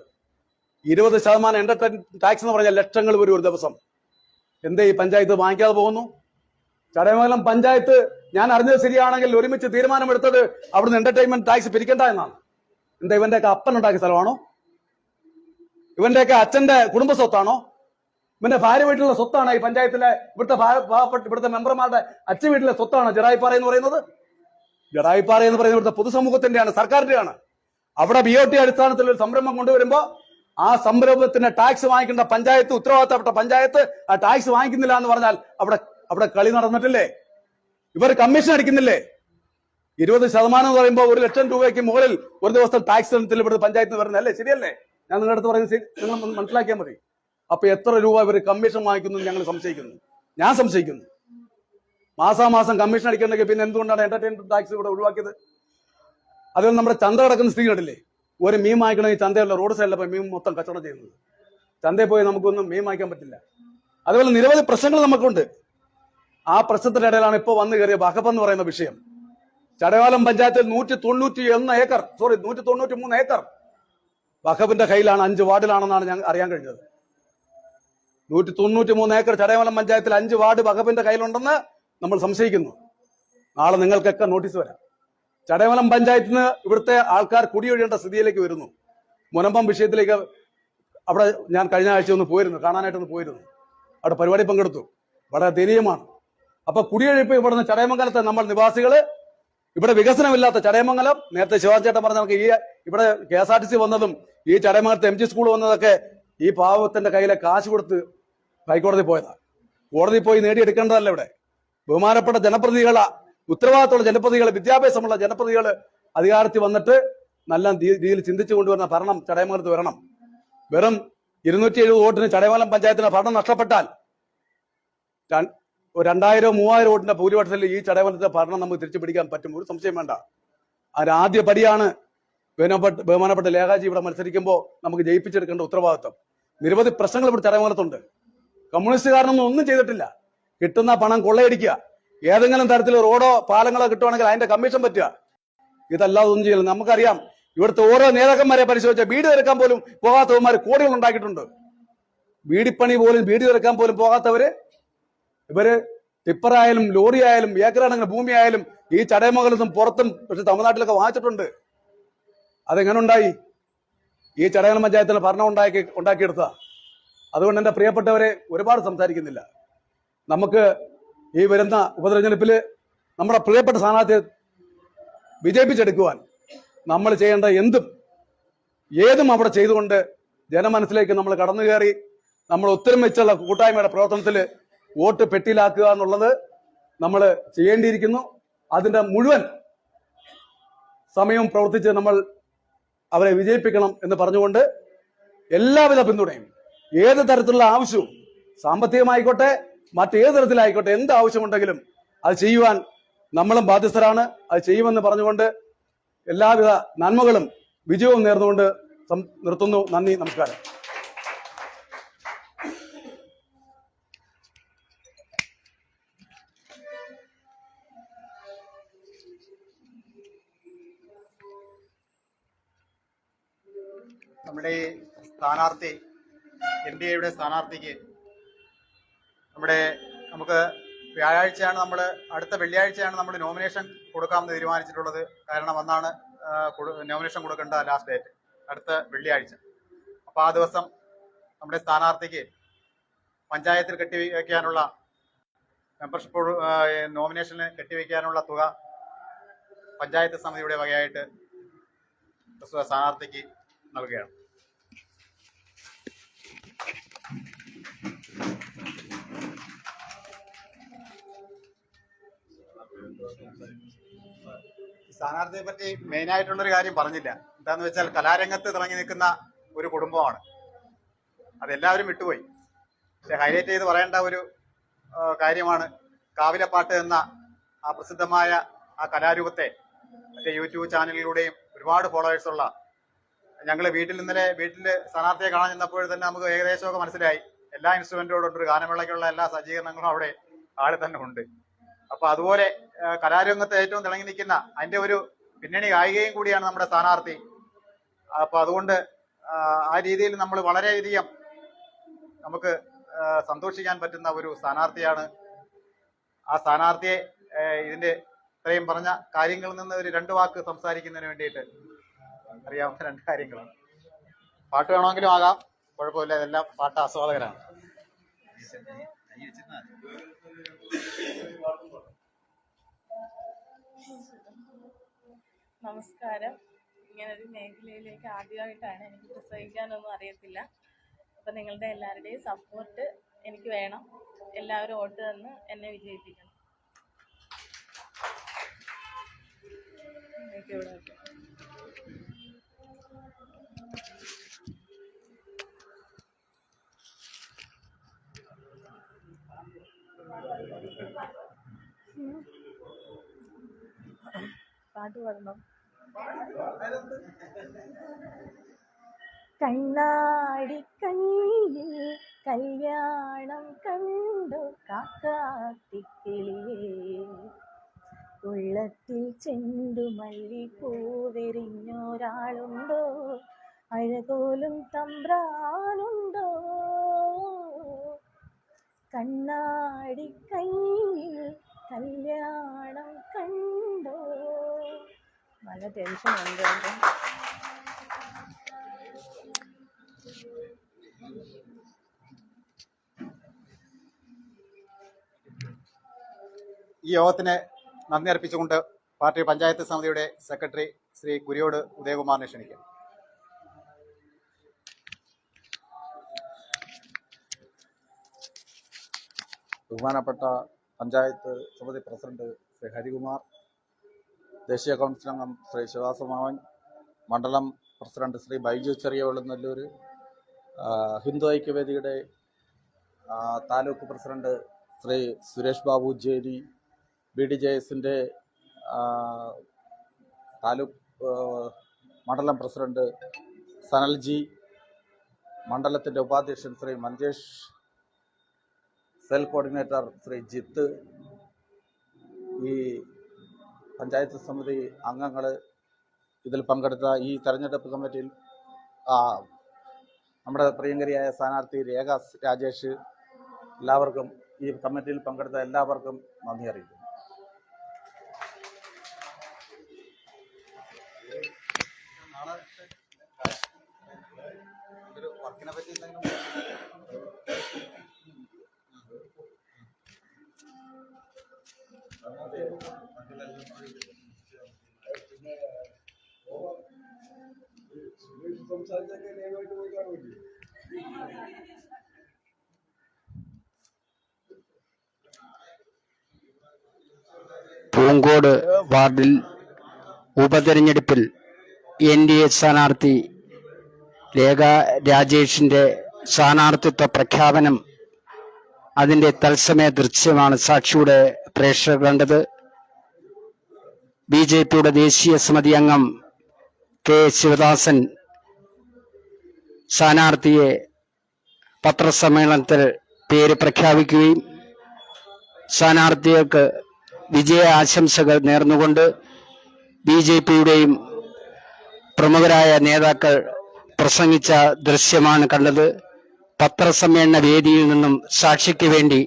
20% എന്റർടൈൻമെന്റ് ടാക്സ് എന്ന് പറഞ്ഞാൽ ലക്ഷങ്ങൾ വരും ഒരു ദിവസം. എന്തേ ഈ പഞ്ചായത്ത് വാങ്ങിക്കാതെ പോകുന്നു? ചടയമംഗലം പഞ്ചായത്ത്, ഞാൻ അറിഞ്ഞത് ശരിയാണെങ്കിൽ, ഒരുമിച്ച് തീരുമാനമെടുത്തത് അവിടുന്ന് എന്റർടൈൻമെന്റ് ടാക്സ് പിരിക്കേണ്ട എന്നാണ്. എന്താ ഇവന്റെയൊക്കെ അപ്പൻ ഉണ്ടാക്കിയ സ്ഥലമാണോ? ഇവന്റെയൊക്കെ അച്ഛന്റെ കുടുംബ സ്വത്താണോ? ഇവന്റെ ഭാര്യ വീട്ടിലുള്ള സ്വത്താണ് ഈ പഞ്ചായത്തിലെ ഇവിടുത്തെ മെമ്പർമാരുടെ അച്ഛൻ വീട്ടിലെ സ്വത്താണ് ജടായിപ്പാറ എന്ന് പറയുന്നത്? ജടായിപ്പാറ എന്ന് പറയുന്നത് ഇവിടുത്തെ പൊതുസമൂഹത്തിന്റെയാണ്, സർക്കാരിന്റെയാണ്. അവിടെ BOT അടിസ്ഥാനത്തിൽ ഒരു സംരംഭം കൊണ്ടുവരുമ്പോ ആ സംരംഭത്തിന്റെ ടാക്സ് വാങ്ങിക്കേണ്ട പഞ്ചായത്ത്, ഉത്തരവാദിത്തപ്പെട്ട പഞ്ചായത്ത് ആ ടാക്സ് വാങ്ങിക്കുന്നില്ല എന്ന് പറഞ്ഞാൽ അവിടെ കളി നടന്നിട്ടില്ലേ? ഇവർ കമ്മീഷൻ അടിക്കുന്നില്ലേ? 20% എന്ന് പറയുമ്പോൾ 1 ലക്ഷം രൂപയ്ക്ക് മുകളിൽ ഒരു ദിവസം ടാക്സ് ഇനത്തിൽ ഇവിടുത്തെ പഞ്ചായത്തിന് വരുന്നതല്ലേ? ശരിയല്ലേ? ഞാൻ നിങ്ങളുടെ അടുത്ത് പറയുന്നത് നിങ്ങൾ മനസ്സിലാക്കിയാൽ മതി. അപ്പൊ എത്ര രൂപ ഇവർ കമ്മീഷൻ വാങ്ങിക്കുന്നു ഞങ്ങൾ സംശയിക്കുന്നു. ഞാൻ സംശയിക്കുന്നു. മാസാമാസം കമ്മീഷൻ അടിക്കണമെങ്കിൽ പിന്നെ എന്തുകൊണ്ടാണ് എന്റർടൈൻമെന്റ് ടാക്സ് ഇവിടെ ഒഴിവാക്കിയത്? അതുപോലെ നമ്മുടെ ചന്ത കിടക്കുന്ന സ്ഥിതി കണ്ടില്ലേ? ഒരു മീൻ വാങ്ങിക്കണമെങ്കിൽ ചന്തയുള്ള റോഡ് സൈഡിലെ പോയി മീൻ മൊത്തം കച്ചവടം ചെയ്യുന്നത്. ചന്തയിൽ പോയി നമുക്കൊന്നും മീൻ വാങ്ങിക്കാൻ പറ്റില്ല. അതുപോലെ നിരവധി പ്രശ്നങ്ങൾ നമുക്കുണ്ട്. ആ പ്രശ്നത്തിന്റെ ഇടയിലാണ് ഇപ്പോൾ വന്നു കയറിയ വഖഫ് എന്ന് പറയുന്ന വിഷയം. ചടയമംഗലം പഞ്ചായത്തിൽ 193 ഏക്കർ വഖഫിന്റെ കയ്യിലാണ്. 5 വാർഡിലാണെന്നാണ് ഞാൻ അറിയാൻ കഴിഞ്ഞത്. 193 ഏക്കർ ചടയമംഗലം പഞ്ചായത്തിൽ 5 വാർഡ് വഖഫിന്റെ കയ്യിലുണ്ടെന്ന് നമ്മൾ സംശയിക്കുന്നു. നാളെ നിങ്ങൾക്കൊക്കെ നോട്ടീസ് വരാം. ചടയമംഗലം പഞ്ചായത്തിൽ നിന്ന് ഇവിടുത്തെ ആൾക്കാർ കുടിയൊഴിയേണ്ട സ്ഥിതിയിലേക്ക് വരുന്നു. മുനമ്പം വിഷയത്തിലേക്ക് അവിടെ ഞാൻ കഴിഞ്ഞ ആഴ്ച കാണാനായിട്ടൊന്ന് പോയിരുന്നു. അവിടെ പരിപാടി പങ്കെടുത്തു. വളരെ ദയനീയമാണ്. അപ്പൊ കുടിയൊഴിപ്പ് ഇവിടുന്ന് ചടയമംഗലത്തെ നമ്മൾ നിവാസികള്, ഇവിടെ വികസനമില്ലാത്ത ചടയമംഗലം, നേരത്തെ ശിവാചേട്ടൻ പറഞ്ഞ നമുക്ക് ഇവിടെ KSRTC വന്നതും ഈ ചടയമംഗലത്തെ MG സ്കൂൾ വന്നതൊക്കെ ഈ പാവത്തിന്റെ കയ്യിലെ കാശ് കൊടുത്ത് ഹൈക്കോടതി പോയതാണ്. കോടതി പോയി നേടിയെടുക്കേണ്ടതല്ല. ഇവിടെ ബഹുമാനപ്പെട്ട ജനപ്രതിനിധികളെ, ഉത്തരവാദിത്തമുള്ള ജനപ്രതിനിധികൾ, വിദ്യാഭ്യാസമുള്ള ജനപ്രതിനിധികൾ അധികാരത്തിൽ വന്നിട്ട് നല്ല രീതിയിൽ ചിന്തിച്ചു കൊണ്ടുവരുന്ന ഭരണം ചടയമംഗലത്ത് വരണം. വെറും 270 വോട്ടിന് ചടയമംഗലം പഞ്ചായത്തിന് ഭരണം നഷ്ടപ്പെട്ടാൽ 2000-3000 വോട്ടിന്റെ ഭൂരിപക്ഷത്തിൽ ഈ ചടയമംഗലത്തെ ഭരണം നമുക്ക് തിരിച്ചു പിടിക്കാൻ പറ്റും, ഒരു സംശയം വേണ്ട. ആദ്യ പടിയാണ് ബഹുമാനപ്പെട്ട ലേഖാജി ഇവിടെ മത്സരിക്കുമ്പോൾ നമുക്ക് ജയിപ്പിച്ചെടുക്കേണ്ട ഉത്തരവാദിത്വം. നിരവധി പ്രശ്നങ്ങൾ ഇവിടെ ചടയമംഗലത്തുണ്ട്. കമ്മ്യൂണിസ്റ്റുകാരനൊന്നും ഒന്നും ചെയ്തിട്ടില്ല. കിട്ടുന്ന പണം കൊള്ളയടിക്കുക, ഏതെങ്കിലും തരത്തിൽ റോഡോ പാലങ്ങളോ കിട്ടുവാണെങ്കിൽ അതിന്റെ കമ്മീഷൻ പറ്റുക, ഇതല്ലാതെ ഒന്നും ചെയ്യില്ല. നമുക്കറിയാം, ഇവിടുത്തെ ഓരോ നേതാക്കന്മാരെ പരിശോധിച്ച വീട് തിരക്കാൻ പോലും പോകാത്തവന്മാർ കോടികൾ ഉണ്ടാക്കിയിട്ടുണ്ട്. വീടിപ്പണി പോലും വീട് തിരക്കാൻ പോലും പോകാത്തവര് ഇവര് ടിപ്പറായാലും ലോറി ആയാലും ഏക്കറടങ്ങുന്ന ഭൂമി ആയാലും ഈ ചടയമംഗലത്തും പുറത്തും പക്ഷെ തമിഴ്നാട്ടിലൊക്കെ വാങ്ങിച്ചിട്ടുണ്ട്. അതെങ്ങനെ ഉണ്ടായി? ഈ ചടയമംഗലം പഞ്ചായത്തിന് ഭരണം ഉണ്ടാക്കിയെടുത്ത. അതുകൊണ്ട് എന്റെ പ്രിയപ്പെട്ടവരെ ഒരുപാട് സംസാരിക്കുന്നില്ല. നമുക്ക് ഈ വരുന്ന ഉപതെരഞ്ഞെടുപ്പില് നമ്മുടെ പ്രിയപ്പെട്ട സ്ഥാനാർത്ഥിയെ വിജയിപ്പിച്ചെടുക്കുവാൻ നമ്മൾ ചെയ്യേണ്ട ഏതും അവിടെ ചെയ്തുകൊണ്ട് ജനമനസ്സിലേക്ക് നമ്മൾ കടന്നു കയറി നമ്മൾ ഒത്തൊരുമിച്ചുള്ള കൂട്ടായ്മയുടെ പ്രവർത്തനത്തിൽ വോട്ട് പെട്ടിയിലാക്കുക എന്നുള്ളത് നമ്മൾ ചെയ്യേണ്ടിയിരിക്കുന്നു. അതിന്റെ മുഴുവൻ സമയവും പ്രവർത്തിച്ച് നമ്മൾ അവരെ വിജയിപ്പിക്കണം എന്ന് പറഞ്ഞുകൊണ്ട് എല്ലാവിധ പിന്തുണയും ഏത് തരത്തിലുള്ള ആവശ്യവും, സാമ്പത്തികമായിക്കോട്ടെ മറ്റേത് തരത്തിലായിക്കോട്ടെ, എന്ത് ആവശ്യമുണ്ടെങ്കിലും അത് ചെയ്യുവാൻ നമ്മളും ബാധ്യസ്ഥരാണ്. അത് ചെയ്യുമെന്ന് പറഞ്ഞുകൊണ്ട് എല്ലാവിധ നന്മകളും വിജയവും നേർന്നുകൊണ്ട് നിർത്തുന്നു. നന്ദി, നമസ്കാരം. നമ്മുടെ ഈ സ്ഥാനാർത്ഥി NDAയുടെ സ്ഥാനാർത്ഥിക്ക് നമുക്ക് അടുത്ത വെള്ളിയാഴ്ചയാണ് നമ്മൾ നോമിനേഷൻ കൊടുക്കാമെന്ന് തീരുമാനിച്ചിട്ടുള്ളത്. കാരണം അന്നാണ് നോമിനേഷൻ കൊടുക്കേണ്ട ലാസ്റ്റ് ഡേറ്റ്, അടുത്ത വെള്ളിയാഴ്ച. അപ്പോൾ ആ ദിവസം നമ്മുടെ സ്ഥാനാർത്ഥിക്ക് പഞ്ചായത്തിൽ കെട്ടിവയ്ക്കാനുള്ള മെമ്പർഷിപ്പ് നോമിനേഷന് കെട്ടിവയ്ക്കാനുള്ള തുക പഞ്ചായത്ത് സമിതിയുടെ വകയായിട്ട് സ്ഥാനാർത്ഥിക്ക് നൽകുകയാണ്. സ്ഥാനാർത്ഥിയെ പറ്റി മെയിനായിട്ടുള്ളൊരു കാര്യം പറഞ്ഞില്ല. എന്താന്ന് വെച്ചാൽ കലാരംഗത്ത് തിളങ്ങി നിൽക്കുന്ന ഒരു കുടുംബമാണ്. അതെല്ലാവരും വിട്ടുപോയി. പക്ഷെ ഹൈലൈറ്റ് ചെയ്ത് പറയേണ്ട ഒരു കാര്യമാണ് കാവിലപ്പാട്ട് എന്ന ആ പ്രസിദ്ധമായ ആ കലാരൂപത്തെ മറ്റേ യൂട്യൂബ് ചാനലിലൂടെയും ഒരുപാട് ഫോളോവേഴ്സുള്ള ഞങ്ങൾ വീട്ടിൽ സ്ഥാനാർത്ഥിയെ കാണാൻ ചെന്നപ്പോൾ തന്നെ നമുക്ക് ഏകദേശമൊക്കെ മനസ്സിലായി എല്ലാ ഇൻസ്ട്രുമെന്റോടും ഒരു ഗാനമേളയ്ക്കുള്ള എല്ലാ സജ്ജീകരണങ്ങളും അവിടെ ആളെ തന്നെ ഉണ്ട്. അപ്പൊ അതുപോലെ കലാരംഗത്ത് ഏറ്റവും തിളങ്ങി നിൽക്കുന്ന അതിന്റെ ഒരു പിന്നണി ഗായികയും കൂടിയാണ് നമ്മുടെ സ്ഥാനാർത്ഥി. അപ്പൊ അതുകൊണ്ട് ആ രീതിയിൽ നമ്മൾ വളരെയധികം നമുക്ക് സന്തോഷിക്കാൻ പറ്റുന്ന ഒരു സ്ഥാനാർത്ഥിയാണ്. ആ സ്ഥാനാർത്ഥിയെ ഇതിന്റെ ഇത്രയും പറഞ്ഞ കാര്യങ്ങളിൽ നിന്ന് ഒരു 2 വാക്ക് സംസാരിക്കുന്നതിന് വേണ്ടിയിട്ട് അറിയാവുന്ന 2 കാര്യങ്ങളാണ്. പാട്ട് വേണമെങ്കിലും ആകാം, കുഴപ്പമില്ല, ഇതെല്ലാം പാട്ട് ആസ്വാദകരാണ്. നമസ്കാരം. ഇങ്ങനൊരു മേഖലയിലേക്ക് ആദ്യമായിട്ടാണ്. എനിക്ക് പ്രസംഗിക്കാനൊന്നും അറിയത്തില്ല. അപ്പം നിങ്ങളുടെ എല്ലാവരുടെയും സപ്പോർട്ട് എനിക്ക് വേണം. എല്ലാവരും വോട്ട് തന്ന് എന്നെ വിജയിപ്പിക്കണം. പാട്ട് പാടണം. കണ്ണാടി കണ്ണിൽ കല്യാണം കണ്ടു കാക്കാത്തിക്കിളിയേ, ഉള്ളത്തിൽ ചെണ്ടുമല്ലി പൂവെറിഞ്ഞൊരാളുണ്ടോ, അഴകോലും തമ്പ്രാനുണ്ടോ, കണ്ണാടി കയ്യിൽ കല്യാണം കണ്ടോ. നല്ല ടെൻഷൻ ഉണ്ട്. ഈ യോഗത്തിന് നന്ദി അർപ്പിച്ചുകൊണ്ട് പാർട്ടി പഞ്ചായത്ത് സമിതിയുടെ സെക്രട്ടറി ശ്രീ കുരിയോട് ഉദയകുമാറിനെ ക്ഷണിക്കും. ബഹുമാനപ്പെട്ട പഞ്ചായത്ത് സമിതി പ്രസിഡന്റ് ശ്രീ ഹരികുമാർ, ദേശീയ കൗൺസിൽ അംഗം ശ്രീ ശിവാസമാവൻ, മണ്ഡലം പ്രസിഡന്റ് ശ്രീ ബൈജു ചെറിയ വെള്ളുന്നല്ലൂർ, ഹിന്ദു ഐക്യവേദിയുടെ താലൂക്ക് പ്രസിഡന്റ് ശ്രീ സുരേഷ് ബാബു ജേരി, BDJSന്റെ താലൂക്ക് മണ്ഡലം പ്രസിഡന്റ് സനൽജി, മണ്ഡലത്തിൻ്റെ ഉപാധ്യക്ഷൻ ശ്രീ മഞ്ചേഷ്, സെൽ കോർഡിനേറ്റർ ശ്രീ ജിത്ത്, ഈ പഞ്ചായത്ത് സമിതി അംഗങ്ങൾ, ഇതിൽ പങ്കെടുത്ത ഈ തെരഞ്ഞെടുപ്പ് കമ്മിറ്റിയിൽ നമ്മുടെ പ്രിയങ്കരിയായ സ്ഥാനാർത്ഥി രേഖ രാജേഷ്, എല്ലാവർക്കും ഈ കമ്മിറ്റിയിൽ പങ്കെടുത്ത എല്ലാവർക്കും നന്ദി അറിയിക്കുന്നു. പൂങ്കോട് വാർഡിൽ ഉപതെരഞ്ഞെടുപ്പിൽ NDA സ്ഥാനാർത്ഥി രേഖ രാജേഷിന്റെ സ്ഥാനാർത്ഥിത്വ പ്രഖ്യാപനം, അതിന്റെ തത്സമയ ദൃശ്യമാണ് സാക്ഷിയുടെ പ്രേക്ഷകർ കണ്ടത്. BJPയുടെ ദേശീയ സമിതി അംഗം K. ശിവദാസൻ സ്ഥാനാർത്ഥിയെ പത്രസമ്മേളനത്തിൽ പേര് പ്രഖ്യാപിക്കുകയും സ്ഥാനാർത്ഥികൾക്ക് വിജയ ആശംസകൾ നേർന്നുകൊണ്ട് BJPയുടെയും പ്രമുഖരായ നേതാക്കൾ പ്രസംഗിച്ച ദൃശ്യമാണ് കണ്ടത്. പത്രസമ്മേളന വേദിയിൽ നിന്നും സാക്ഷിക്ക് വേണ്ടി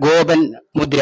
ഗോപൻ മുദ്ര.